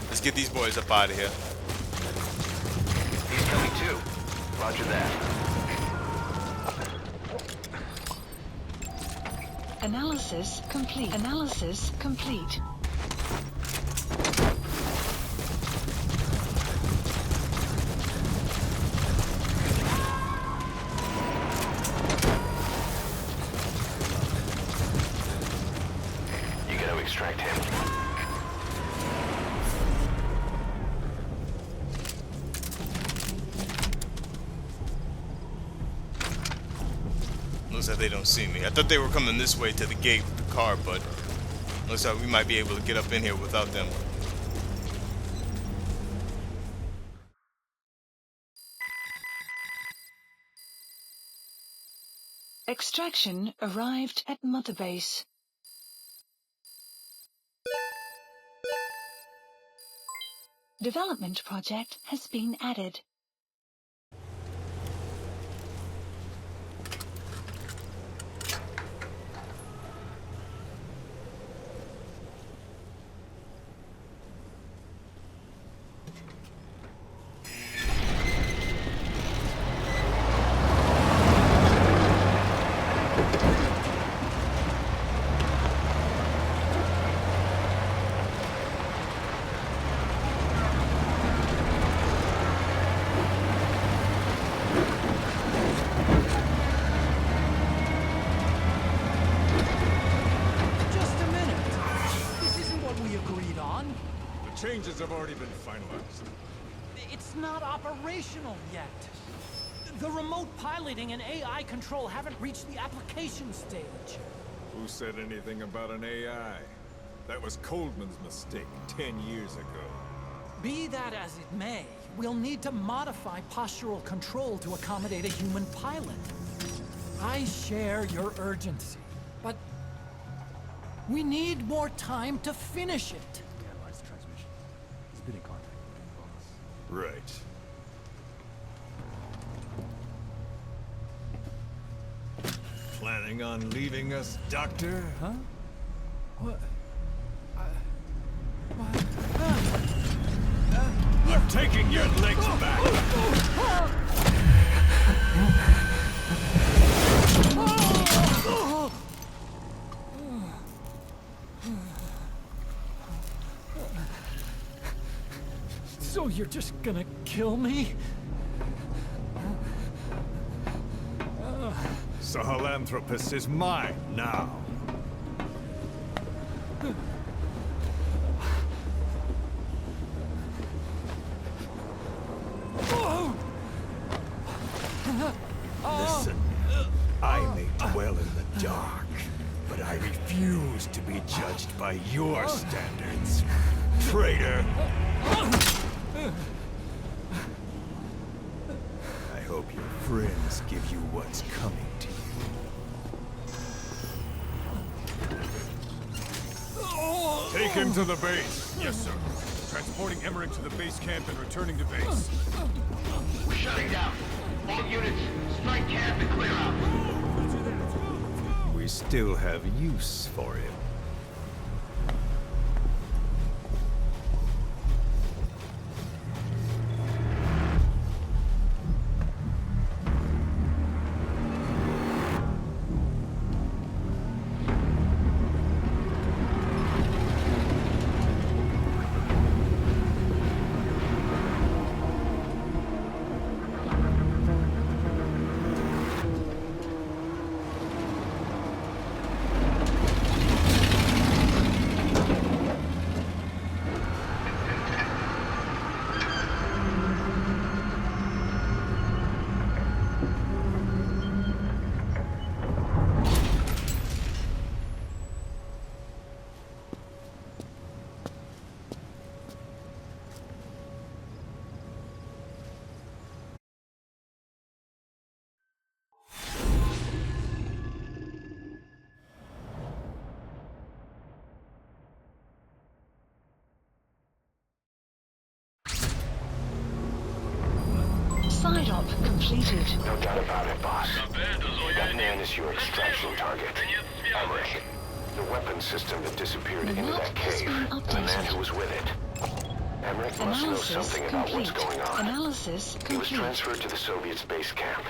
A: Let's get these boys up out of here.
E: He's coming too. Roger that.
B: Analysis complete. Analysis complete.
E: You gotta extract him.
A: Looks like they don't see me. I thought they were coming this way to the gate with the car, but looks like we might be able to get up in here without them.
B: Extraction arrived at Mother Base. Development project has been added.
D: Just a minute. This isn't what we agreed on.
G: The changes have already been finalized.
K: It's not operational yet. The remote piloting and AI control haven't reached the application stage.
G: Who said anything about an AI? That was Coldman's mistake 10 years ago.
K: Be that as it may, we'll need to modify postural control to accommodate a human pilot. I share your urgency, but we need more time to finish it.
C: Analyze the transmission. He's been in contact with my boss.
G: Right. Planning on leaving us, Doctor?
K: Huh? What?
G: I'm taking your legs back!
K: So you're just gonna kill me?
G: Sahelanthropus is mine now. Listen, I may dwell in the dark, but I refuse to be judged by your standards, traitor. I hope your friends give you what's coming to you. Take him to the base. Yes, sir. Transporting Emmerich to the base camp and returning to base.
F: We're shutting down. All units, strike camp and clear out.
G: We still have use for him.
B: Side op completed.
E: No doubt about it, boss. That man is your extraction target. Emmerich. The weapon system that disappeared into that cave, and the man who was with it. Emmerich must know
B: Analysis
E: something about what's
B: complete.
E: going on.
B: Analysis
E: He was
B: complete.
E: transferred to the Soviets' base camp.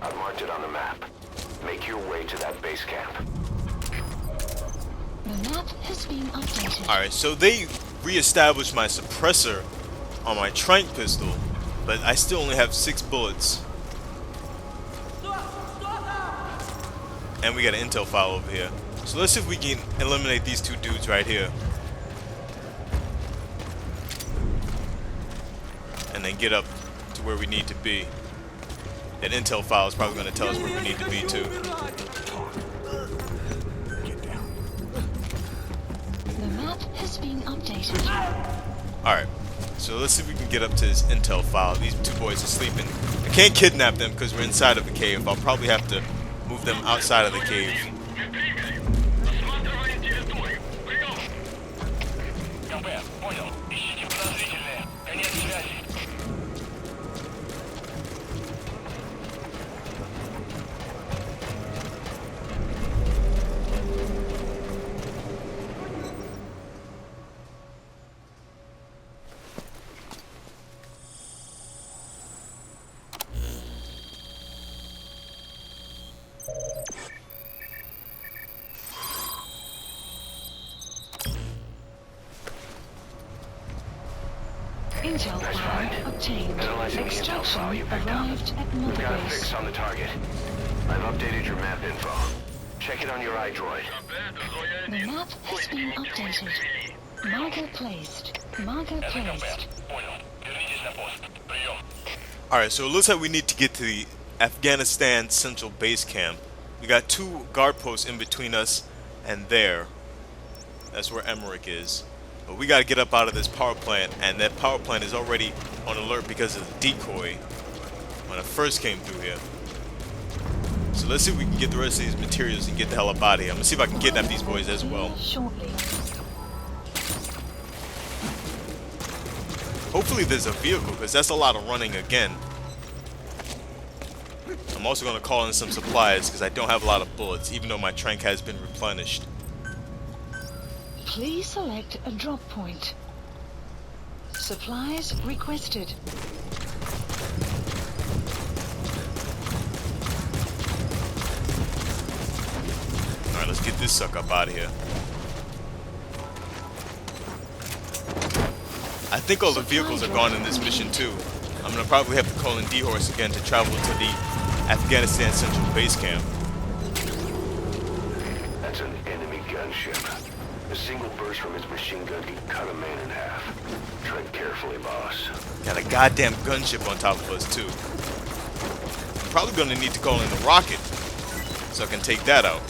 E: I've marked it on the map. Make your way to that base camp.
B: The map has been updated.
A: Alright, so they re-established my suppressor on my tranq pistol, but I still only have 6 bullets. And we got an intel file over here. So let's see if we can eliminate these 2 dudes right here. And then get up to where we need to be. That intel file is probably going to tell us where we need to be too.
C: Get down.
B: The map has been updated.
A: Alright, so let's see if we can get up to this intel file. These 2 boys are sleeping. I can't kidnap them because we're inside of a cave. I'll probably have to move them outside of the cave.
B: Intel file obtained.
E: Analyzing the intel file you picked up.
B: Extraction arrived at
E: We've
B: Mother
E: got a
B: Base.
E: fix on the target. I've updated your map info. Check it on your iDroid.
B: The map has been updated. Marker placed. Marker placed.
A: Alright, so it looks like we need to get to the Afghanistan Central Base Camp. We got 2 guard posts in between us and there. That's where Emmerich is. But we gotta get up out of this power plant, and that power plant is already on alert because of the decoy when I first came through here. So let's see if we can get the rest of these materials and get the hell up out of here. I'm gonna see if I can kidnap these boys as well.
B: Shortly.
A: Hopefully there's a vehicle, because that's a lot of running again. I'm also going to call in some supplies, because I don't have a lot of bullets, even though my tranq has been replenished.
B: Please select a drop point. Supplies requested.
A: Alright, let's get this sucker up out of here. I think all the vehicles are gone in this mission too. I'm gonna probably have to call in D-Horse again to travel to the Afghanistan Central Base Camp.
E: That's an enemy gunship. A single burst from its machine gun can cut a man in half. Tread carefully, boss.
A: Got a goddamn gunship on top of us too. I'm probably gonna need to call in the rocket so I can take that out.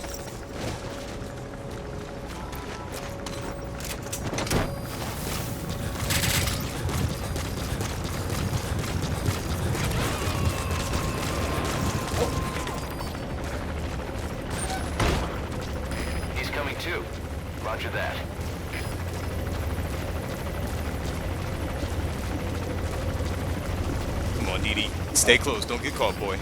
E: He's coming too. Roger that.
A: Come on, DD. Stay close. Don't get caught, boy.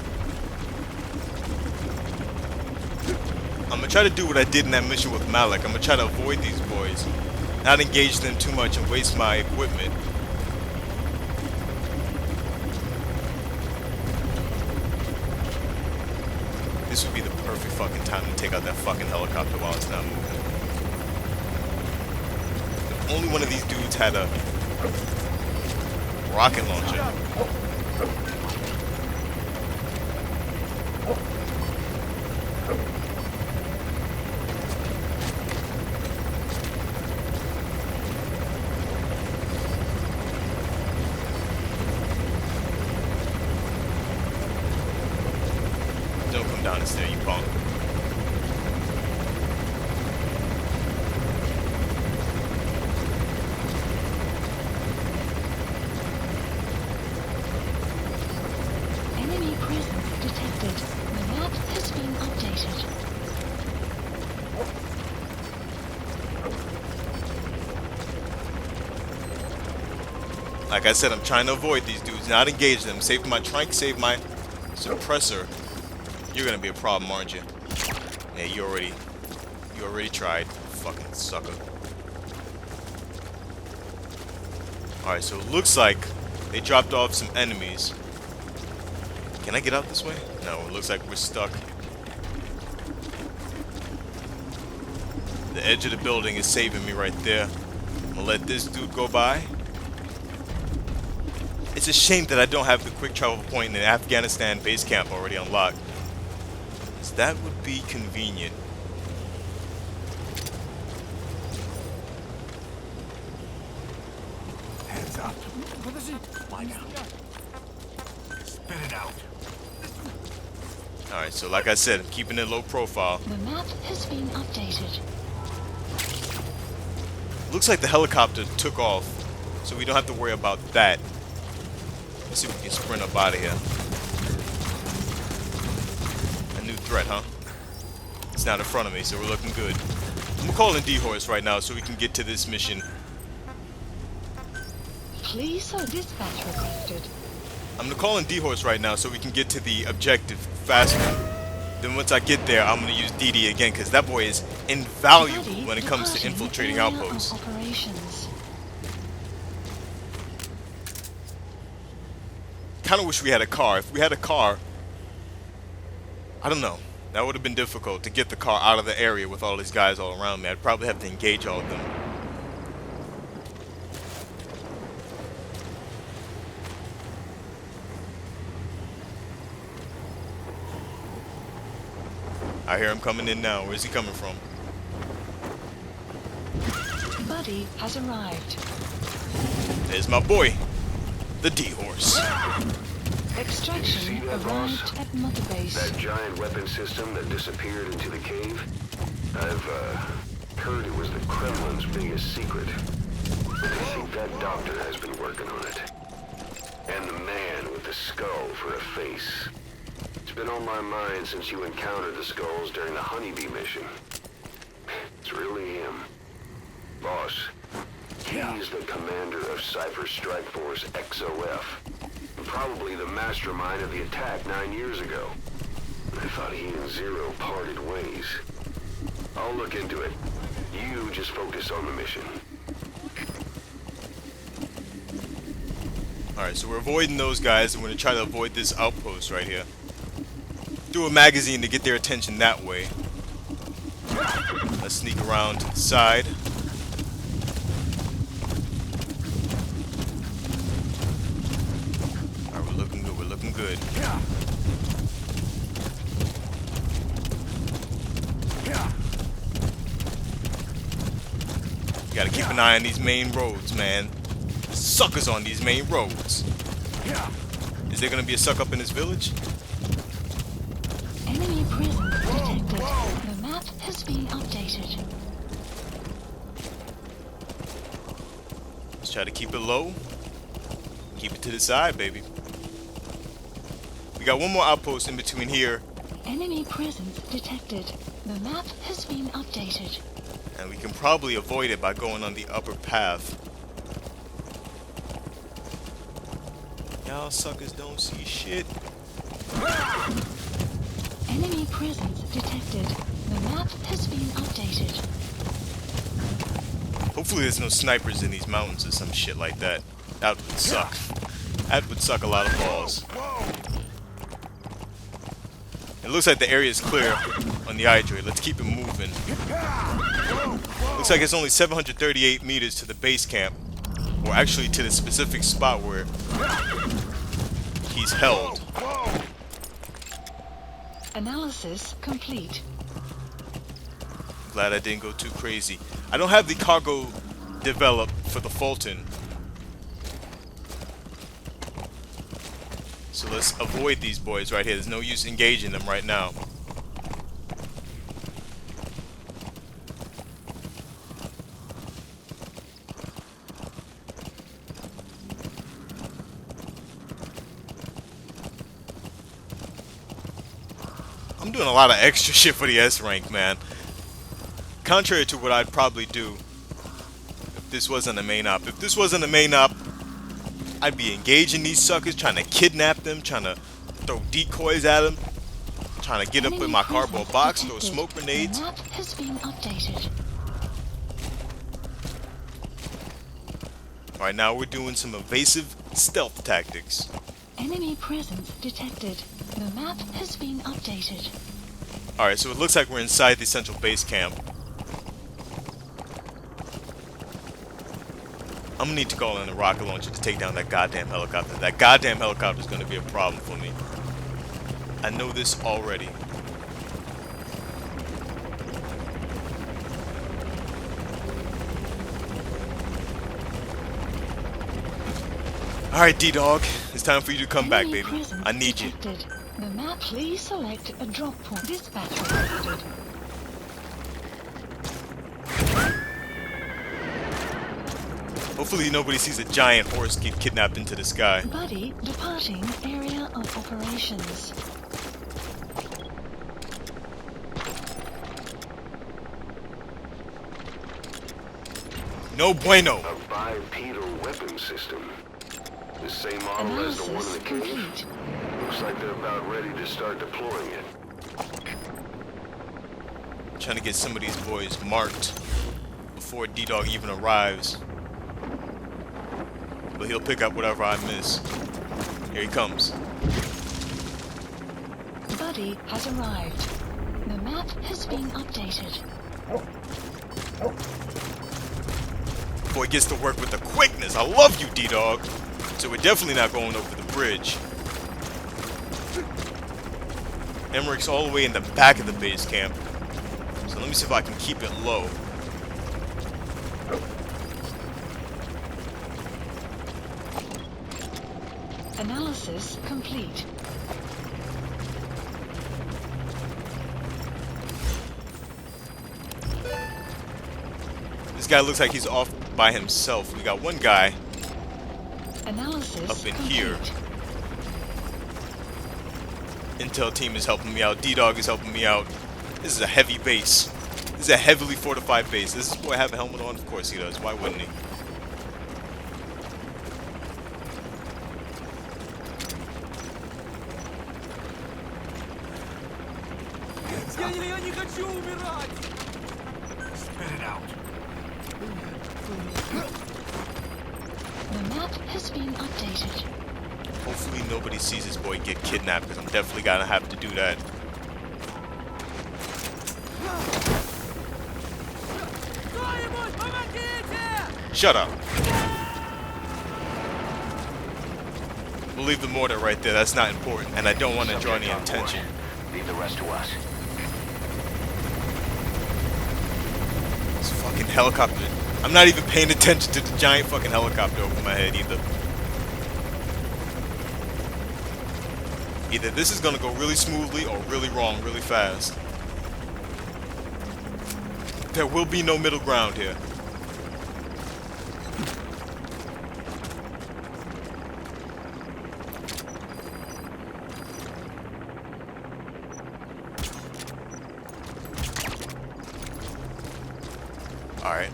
A: I'm gonna try to do what I did in that mission with Malik. I'm gonna try to avoid these boys, not engage them too much and waste my equipment. This would be the perfect fucking time to take out that fucking helicopter while it's not moving. If only one of these dudes had a rocket launcher. Don't come down and stare, you punk.
B: Enemy presence detected. The map has been updated.
A: Like I said, I'm trying to avoid these dudes, not engage them. Trying to save my suppressor. You're gonna be a problem, aren't you? Yeah, you already tried. Fucking sucker. Alright, so it looks like they dropped off some enemies. Can I get out this way? No, it looks like we're stuck. The edge of the building is saving me right there. I'm gonna let this dude go by. It's a shame that I don't have the quick travel point in the Afghanistan base camp already unlocked. So that would be convenient.
J: Hands up.
C: Lie down. Spit it out.
A: Alright, so like I said, I'm keeping it low profile.
B: The map has been updated.
A: Looks like the helicopter took off, so we don't have to worry about that. Let's see if we can sprint up out of here. A new threat, huh? It's not in front of me, so we're looking good. I'm calling D-Horse right now so we can get to this mission.
B: Please dispatch requested.
A: I'm calling D-Horse right now so we can get to the objective faster. Then once I get there, I'm going to use DD again, because that boy is invaluable when it comes to infiltrating outposts.
B: Operations.
A: Kind of wish we had a car. If we had a car, I don't know. That would have been difficult to get the car out of the area with all these guys all around me. I'd probably have to engage all of them. I hear him coming in now. Where's he coming from?
B: Buddy has arrived.
A: There's my boy, the D-Horse.
B: Extraction
E: that,
B: arrived
E: boss?
B: at Mother Base.
E: That giant weapon system that disappeared into the cave? I've heard it was the Kremlin's biggest secret. But I think that doctor has been working on it. And the man with the skull for a face. It's been on my mind since you encountered the skulls during the Honeybee mission. It's really him. Boss, he's the commander of Cypher Strike Force XOF. And probably the mastermind of the attack 9 years ago. I thought he and Zero parted ways. I'll look into it. You just focus on the mission.
A: Alright, so we're avoiding those guys, and we're going to try to avoid this outpost right here. Do a magazine to get their attention that way. Let's sneak around to the side. Alright, we're looking good, we're looking good. You gotta keep an eye on these main roads, man. Suckers on these main roads. Is there gonna be a suck up in this village?
B: Enemy presence detected. The map has been updated.
A: Let's try to keep it low. Keep it to the side, baby. We got one more outpost in between here.
B: Enemy presence detected. The map has been updated.
A: And we can probably avoid it by going on the upper path. Y'all suckers don't see shit.
B: Enemy presence detected. The map has been updated.
A: Hopefully there's no snipers in these mountains or some shit like that. That would suck. That would suck a lot of balls. It looks like the area is clear on the iDroid. Let's keep it moving. Looks like it's only 738 meters to the base camp. Or actually to the specific spot where he's held.
B: Analysis complete.
A: Glad I didn't go too crazy. I don't have the cargo developed for the Fulton. So let's avoid these boys right here. There's no use engaging them right now. I'm doing a lot of extra shit for the S rank, man. Contrary to what I'd probably do if this wasn't a main op. If this wasn't a main op, I'd be engaging these suckers, trying to kidnap them, trying to throw decoys at them, trying to get up in my cardboard box, throw smoke grenades.
B: The map has been updated.
A: Alright, now we're doing some evasive stealth tactics.
B: Enemy presence detected. The map has been updated.
A: Alright, so it looks like we're inside the central base camp. I'm gonna need to call in a rocket launcher to take down that goddamn helicopter. That goddamn helicopter is gonna be a problem for me. I know this already. Alright, D-Dog. It's time for you to come back, baby. I need you.
B: The map, please select a drop point. Dispatch requested.
A: Hopefully nobody sees a giant horse get kidnapped into the sky.
B: Buddy departing area of operations.
A: No bueno.
E: A bipedal weapon system. The same model as the one in the cave. Looks like they're about ready to start deploying it.
A: Trying to get some of these boys marked before D-Dog even arrives. But he'll pick up whatever I miss. Here he comes.
B: Buddy has arrived. The map has been updated.
A: Boy gets to work with the quickness. I love you, D-Dog. So we're definitely not going over the bridge. Emmerich's all the way in the back of the base camp. So let me see if I can keep it low.
B: Analysis complete.
A: This guy looks like he's off by himself. We got one guy
B: Analysis
A: up in
B: complete.
A: here. Intel team is helping me out. D-Dog is helping me out. This is a heavy base. This is a heavily fortified base. Does this boy have a helmet on? Of course he does. Why wouldn't he?
C: Spit it out.
B: The map has been updated.
A: Hopefully nobody sees this boy get kidnapped, because I'm definitely gonna have to do that. Shut up. We'll leave the mortar right there. That's not important, and I don't want to draw any attention.
E: Leave the rest to us.
A: This fucking helicopter. I'm not even paying attention to the giant fucking helicopter over my head either. Either this is gonna go really smoothly or really wrong really fast. There will be no middle ground here. Alright.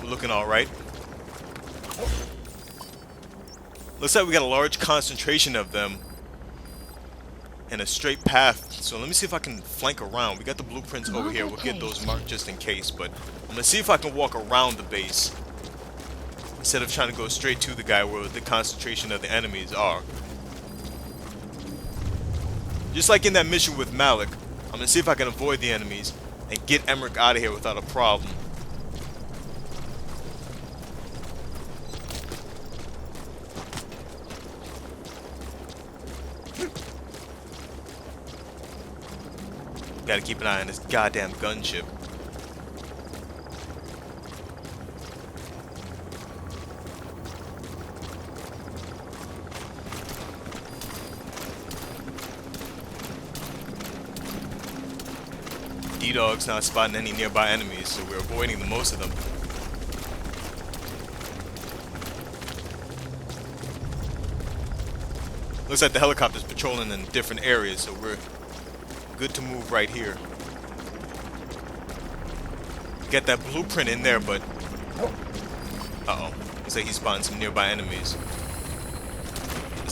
A: We're looking alright. Looks like we got a large concentration of them in a straight path. So let me see if I can flank around. We got the blueprints over here. We'll get those marked just in case. But I'm going to see if I can walk around the base instead of trying to go straight to the guy where the concentration of the enemies are. Just like in that mission with Malik, I'm going to see if I can avoid the enemies and get Emmerich out of here without a problem. Gotta keep an eye on this goddamn gunship. D-Dog's not spotting any nearby enemies, so we're avoiding the most of them. Looks like the helicopter's patrolling in different areas, so we're good to move right here. Get that blueprint in there, but uh-oh. Looks like he's spotting some nearby enemies.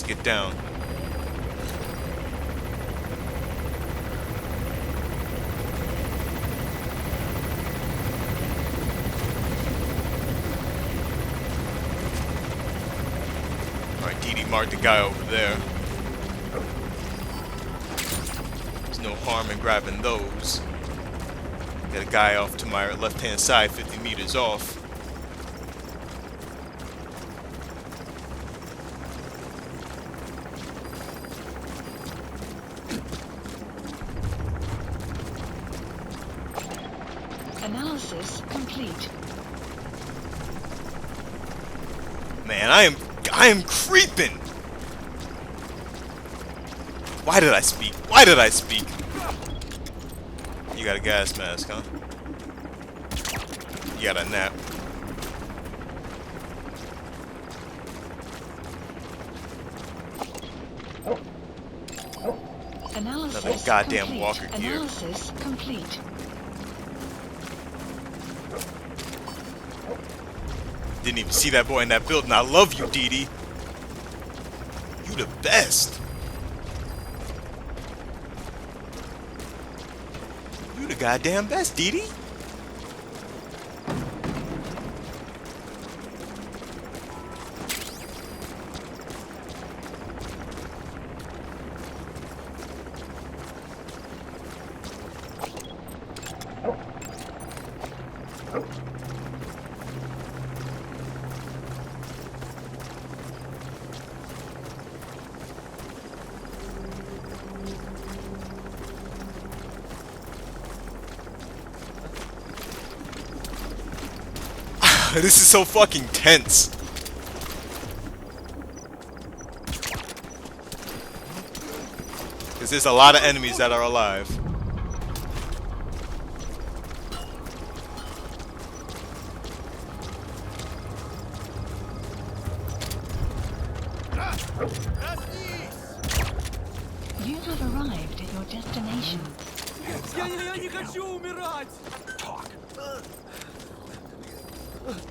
A: get down. Alright, Dee Dee marked the guy over there. There's no harm in grabbing those. Got a guy off to my left-hand side, 50 meters off.
B: Analysis complete.
A: Man, I am creeping. Why did I speak? Why did I speak? You got a gas mask, huh? You got a nap.
B: Analysis
A: Another goddamn
B: complete.
A: walker gear.
B: Analysis complete.
A: Didn't even see that boy in that building. I love you, Dee Dee. You the best. You the goddamn best, Dee Dee. This is so fucking tense. Because there's a lot of enemies that are alive.
B: You have arrived at your destination.
D: Я не хочу умирать!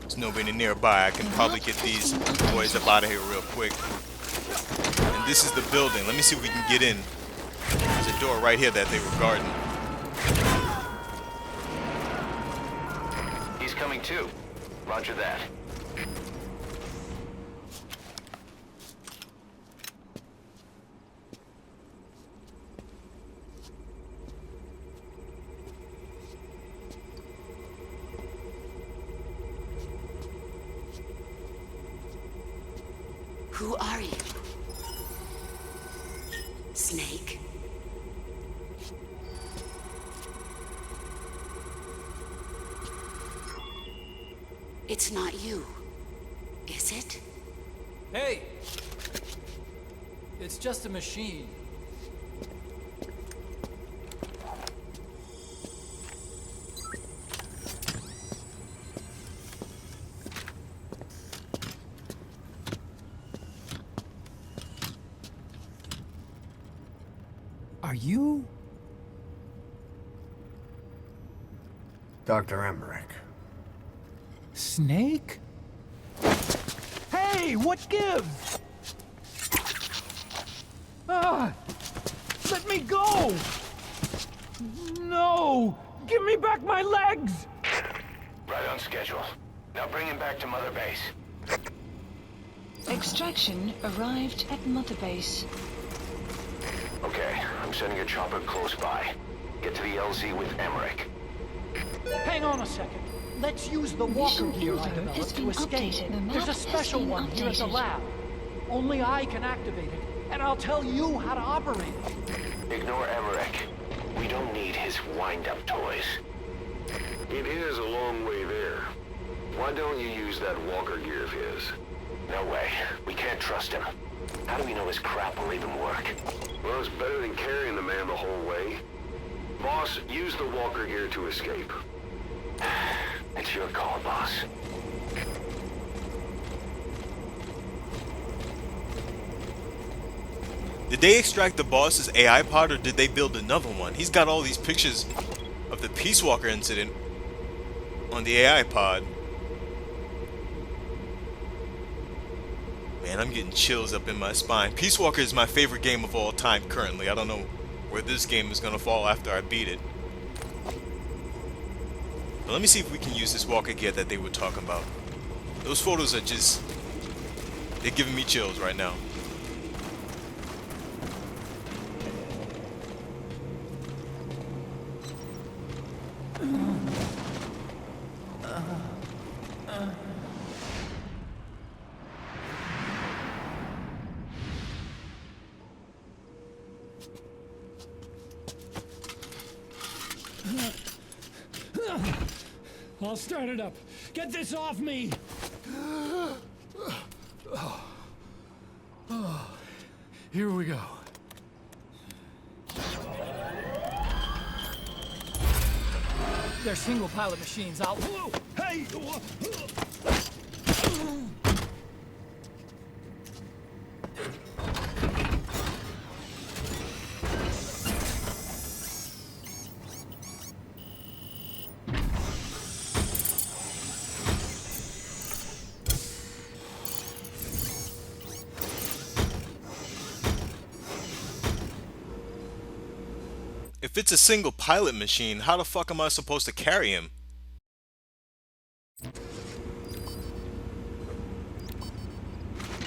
A: There's nobody nearby. I can probably get these boys up out of here real quick. And this is the building. Let me see if we can get in. There's a door right here that they were guarding.
E: He's coming too. Roger that.
L: Who are you? Snake? It's not you, is it?
K: Hey! It's just a machine.
H: Are you?
J: Dr. Emmerich.
K: Snake? Hey, what gives? Ah! Let me go! No! Give me back my legs!
E: Right on schedule. Now bring him back to Mother Base.
B: Extraction arrived at Mother Base.
E: Okay, I'm sending a chopper close by. Get to the LZ with Emmerich.
K: Hang on a second. Let's use the walker
B: Mission
K: gear I
B: info has
K: developed
B: been
K: to escape.
B: updated. The map
K: There's a
B: has
K: special
B: been
K: one here at the
B: updated.
K: lab. Only I can activate it, and I'll tell you how to operate it.
E: Ignore Emmerich. We don't need his wind-up toys. It is a long way there. Why don't you use that walker gear of his? No way. We can't trust him. How do we know his crap will even work? Well, it's better than carrying the man the whole way. Boss, use the walker gear to escape. It's your call, boss.
A: Did they extract the boss's AI pod or did they build another one? He's got all these pictures of the Peace Walker incident on the AI pod. Man, Man, I'm getting chills up in my spine. Peace Walker is my favorite game of all time currently. I don't know where this game is gonna fall after I beat it. But let me see if we can use this walker gear that they were talking about. Those photos are just... they're giving me chills right now.
K: I'll start it up. Get this off me! Here we go. They're single pilot machines. I'll... Whoa! Hey!
A: If it's a single pilot machine, how the fuck am I supposed to carry him?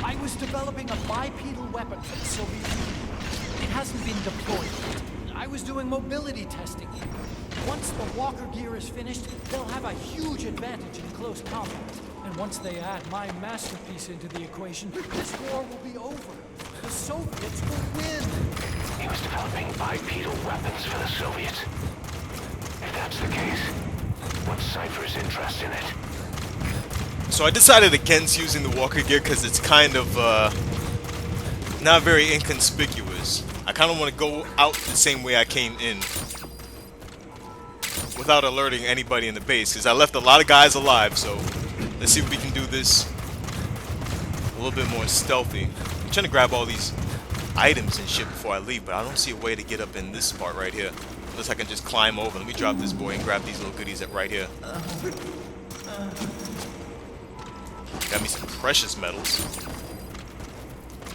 K: I was developing a bipedal weapon for the Soviet Union. It hasn't been deployed yet. I was doing mobility testing here. Once the walker gear is finished, they'll have a huge advantage in close combat. And once they add my masterpiece into the equation, this war will be over. The Soviets will win.
E: He was developing bipedal weapons for the Soviets. If that's the case, what's Cypher's interest in it?
A: So I decided against using the walker gear because it's kind of not very inconspicuous. I kind of want to go out the same way I came in without alerting anybody in the base, because I left a lot of guys alive. So let's see if we can do this a little bit more stealthy. I'm trying to grab all these items and shit before I leave, but I don't see a way to get up in this part right here. Unless I can just climb over. Let me drop this boy and grab these little goodies right here. Got me some precious metals.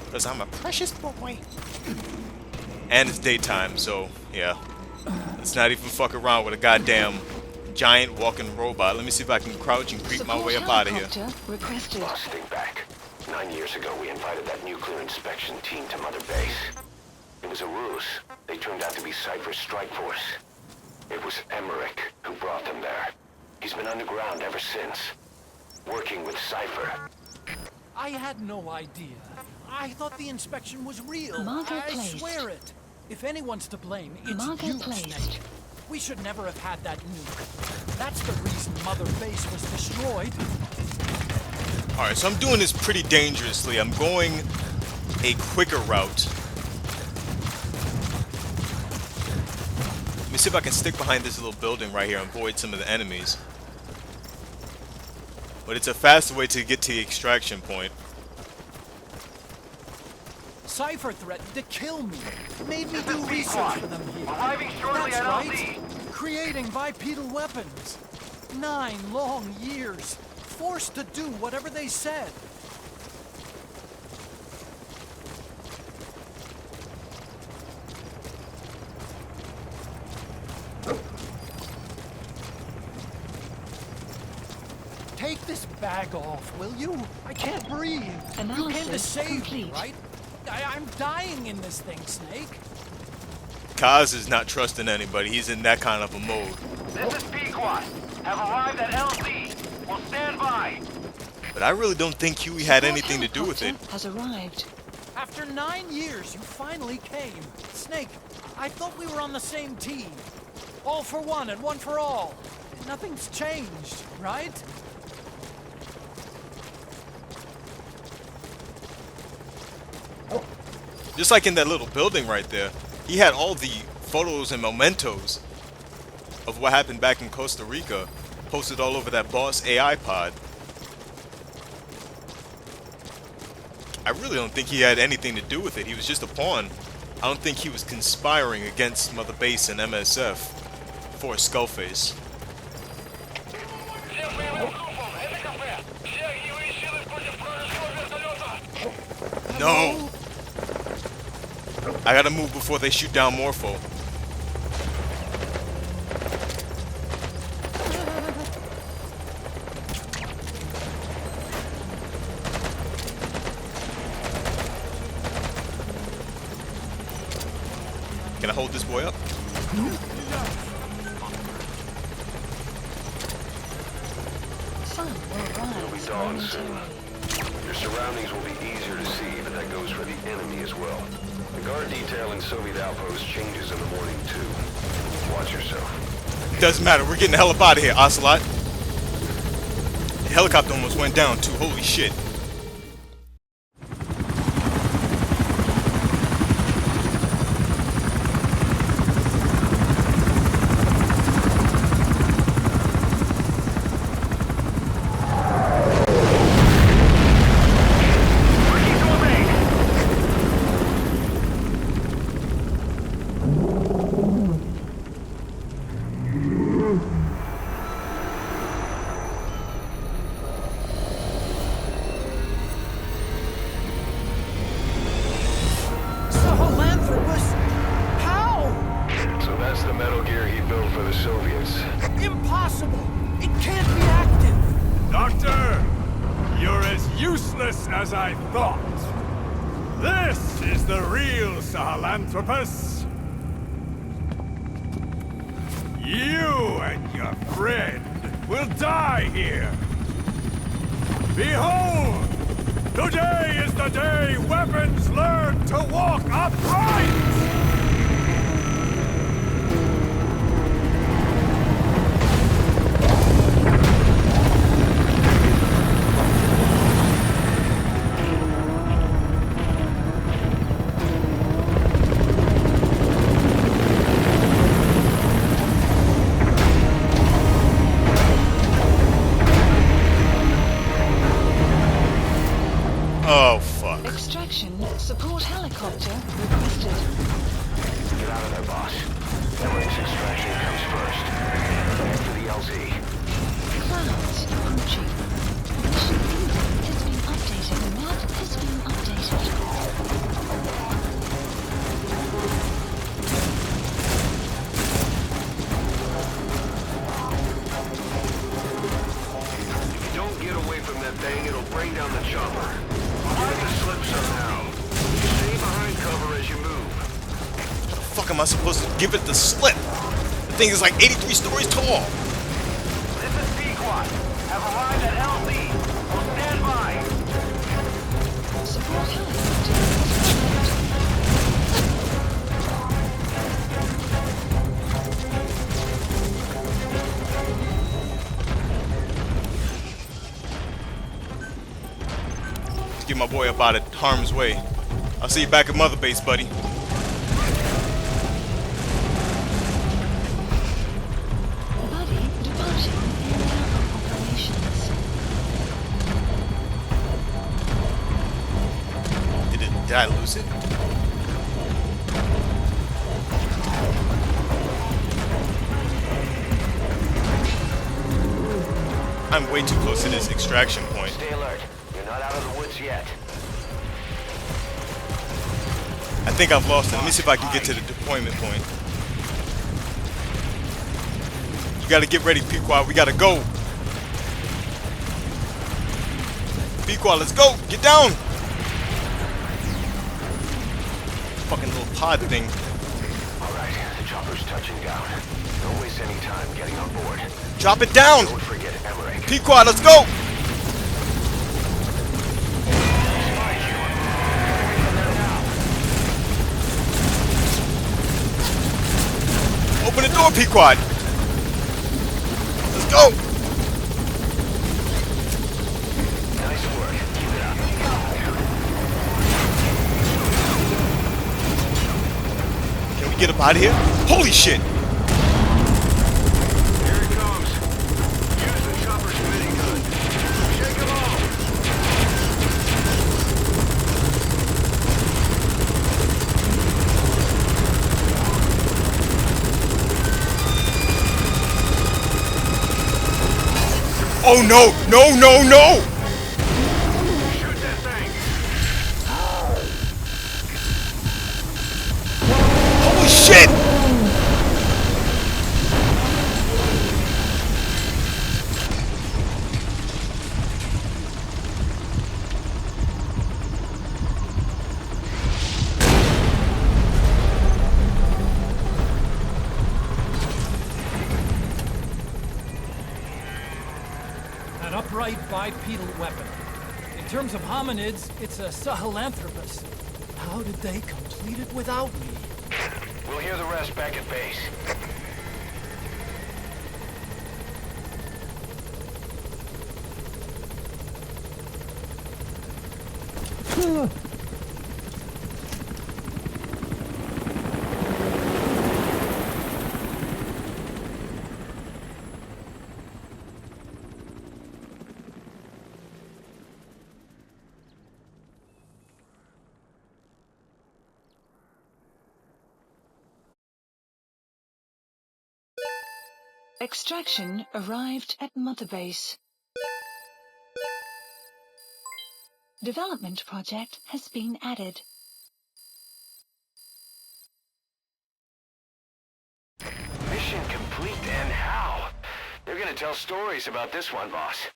A: Because I'm a precious boy. And it's daytime, so yeah. Let's not even fuck around with a goddamn giant walking robot. Let me see if I can crouch and creep my way up out of here.
B: Requested.
E: Boss, think back. 9 years ago, we invited that nuclear inspection team to Mother Base. It was a ruse. They turned out to be Cypher's strike force. It was Emmerich who brought them there. He's been underground ever since, working with Cypher.
K: I had no idea. I thought the inspection was real.
B: Marker
K: I
B: placed.
K: swear it. If anyone's to blame, it's
B: Marker
K: you,
B: placed.
K: Snake. We should never have had that nuke. That's the reason Mother Base was destroyed.
A: Alright, so I'm doing this pretty dangerously. I'm going a quicker route. Let me see if I can stick behind this little building right here and avoid some of the enemies. But it's a faster way to get to the extraction point.
K: Cypher threatened to kill me. Made me do research for them here.
F: Arriving shortly
K: That's
F: at
K: right.
F: LZ.
K: Creating bipedal weapons. 9 long years. Forced to do whatever they said. Take this bag off, will you? I can't breathe. You came to
B: Analysis
K: save me,
B: complete.
K: right? I'm dying in this thing, Snake.
A: Kaz is not trusting anybody. He's in that kind of a mode.
F: This is Pequot. Have arrived at LZ. Will stand by.
A: But I really don't think Huey had anything to do with it.
B: Has arrived.
K: After 9 years, you finally came. Snake, I thought we were on the same team. All for one and one for all. Nothing's changed, right?
A: Just like in that little building right there, he had all the photos and mementos of what happened back in Costa Rica posted all over that boss AI pod. I really don't think he had anything to do with it. He was just a pawn. I don't think he was conspiring against Mother Base and MSF for a Skullface. No! I gotta move before they shoot down Morpho. Can I hold this boy up?
B: Sun will
E: It'll be
B: rise
E: dawn soon.
B: momentarily.
E: Your surroundings will be easier to see, but that goes for the enemy as well. The guard detail in Soviet outposts changes in the morning, too. Watch yourself.
A: Doesn't matter, we're getting the hell up out of here, Ocelot. The helicopter almost went down too, holy shit.
K: Sahelanthropus? How?
E: So that's the Metal Gear he built for the Soviets.
K: Impossible! It can't be active!
G: Doctor! You're as useless as I thought. This is the real Sahelanthropus. You and your friend will die here. Behold! Today is the day weapons learn to walk upright!
A: Oh, fuck.
B: Extraction support helicopter requested.
E: Get out of there, boss. Emily's extraction comes first. After the LZ.
B: Clouds approaching. Mission input has been updated. The map has been updated.
E: If you don't get away from that thing, it'll bring down the chopper. Give it the slip somehow. Stay behind cover as you move.
A: How the fuck am I supposed to give it the slip? The thing is like 83 stories tall.
F: This is Pequot. Have arrived at LZ. Will stand by.
B: Support helicopter is
A: Let's get my boy up out of harm's way. I'll see you back at Mother Base, buddy.
B: Buddy departing area of operations.
A: Did I lose it? I'm way too close to this extraction point.
E: Stay alert. You're not out of the woods yet.
A: I think I've lost it. Let me see if I can get to the deployment point. You gotta get ready, Pequot. We gotta go. Pequot, let's go. Get down. Fucking little pod thing.
E: All right, the chopper's touching down. Don't waste any time getting on board.
A: Drop it down.
E: Don't forget Emmerich.
A: Pequot, let's go. Open the door, Pequot. Let's go.
E: Nice work. Keep it up.
A: Can we get up out of here? Holy shit.
E: Here it comes. Use the chopper's minigun. Shake them off.
A: Oh no, no, no, no!
E: Shoot that thing.
K: upright bipedal weapon. In terms of hominids, it's a sahelanthropus. How did they complete it without me?
E: We'll hear the rest back at base.
B: Extraction arrived at Mother Base. Development project has been added.
E: Mission complete, and how? They're gonna tell stories about this one, boss.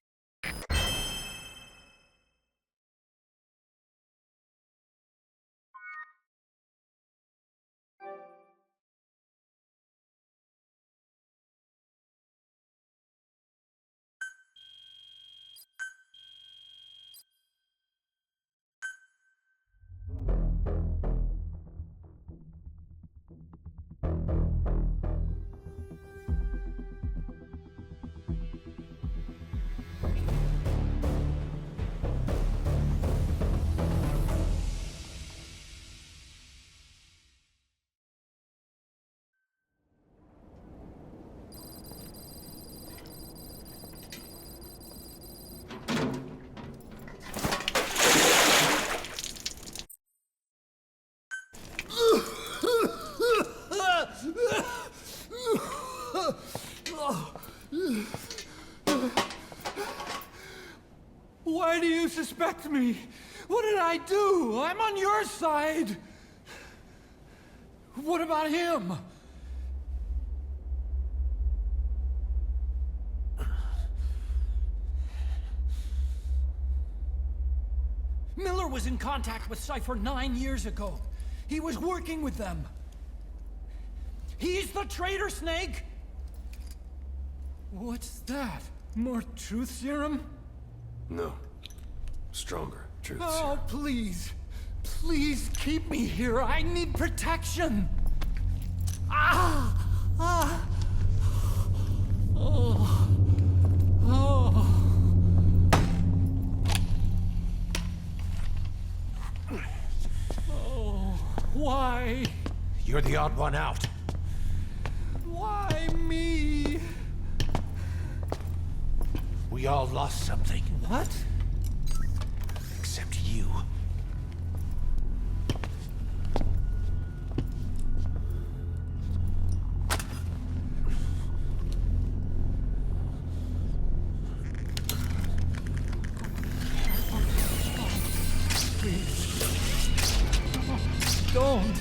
K: Why do you suspect me? What did I do? I'm on your side. What about him? Miller was in contact with Cypher 9 years ago. He was working with them. He's the traitor, Snake! What's that? More truth serum?
J: No. Stronger truth
K: Oh,
J: serum.
K: please. Please keep me here. I need protection. Ah! Ah! Oh. Oh. Oh. Why?
H: You're the odd one out.
K: Why me?
H: We all lost something.
K: What?
H: Except you.
K: Don't.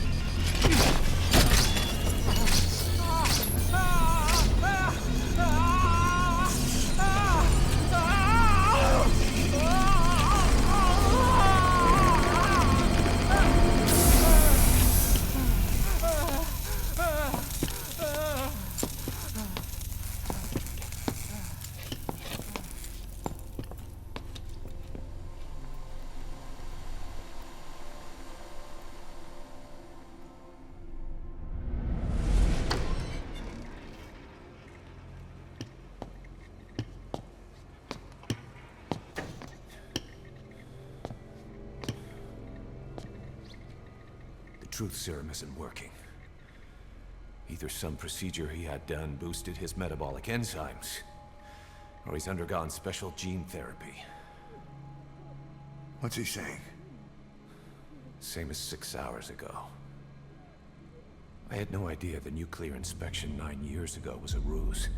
H: The truth serum isn't working. Either some procedure he had done boosted his metabolic enzymes, or he's undergone special gene therapy.
J: What's he saying?
H: Same as 6 hours ago. I had no idea the nuclear inspection 9 years ago was a ruse.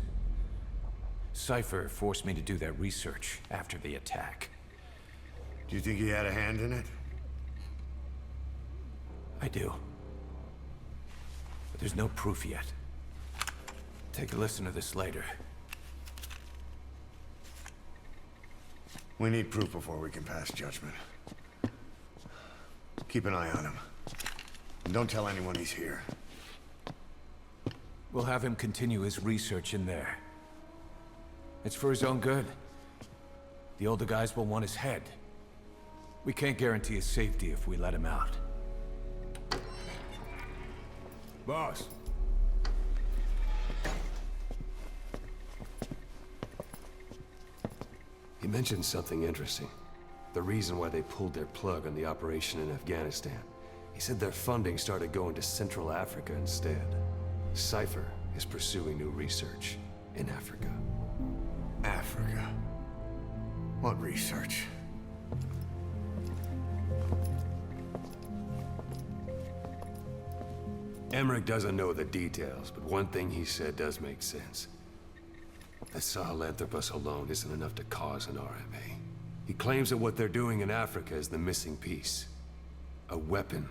H: Cypher forced me to do that research after the attack.
J: Do you think he had a hand in it?
H: I do. But there's no proof yet. Take a listen to this later.
J: We need proof before we can pass judgment. Keep an eye on him. And don't tell anyone he's here.
H: We'll have him continue his research in there. It's for his own good. The older guys will want his head. We can't guarantee his safety if we let him out.
G: Boss.
M: He mentioned something interesting. The reason why they pulled their plug on the operation in Afghanistan. He said their funding started going to Central Africa instead. Cypher is pursuing new research in Africa.
J: Africa? What research?
M: Emmerich doesn't know the details, but one thing he said does make sense. That Sahelanthropus alone isn't enough to cause an RMA. He claims that what they're doing in Africa is the missing piece. A weapon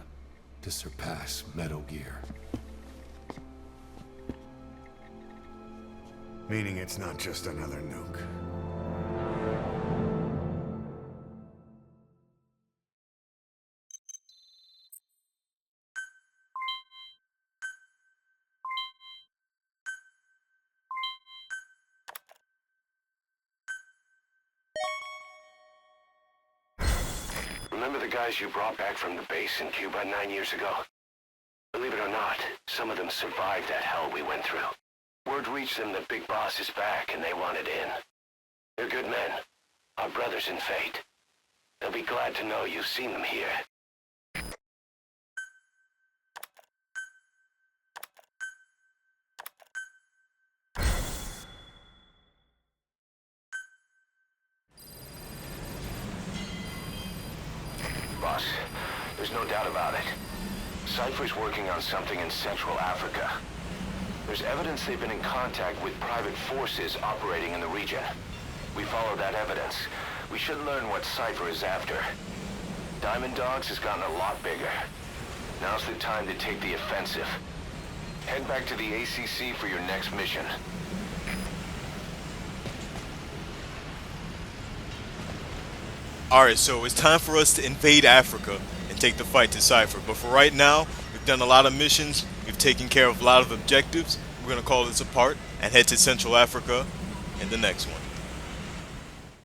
M: to surpass Metal Gear.
J: Meaning it's not just another nuke.
E: Remember the guys you brought back from the base in Cuba 9 years ago? Believe it or not, some of them survived that hell we went through. Word reached them that Big Boss is back and they wanted in. They're good men, our brothers in fate. They'll be glad to know you've seen them here. Boss, there's no doubt about it. Cypher's working on something in Central Africa. There's evidence they've been in contact with private forces operating in the region. We follow that evidence. We should learn what Cypher is after. Diamond Dogs has gotten a lot bigger. Now's the time to take the offensive. Head back to the ACC for your next mission.
A: Alright, so it's time for us to invade Africa and take the fight to Cypher. But for right now, we've done a lot of missions, we've taken care of a lot of objectives. We're going to call this a part and head to Central Africa in the next one.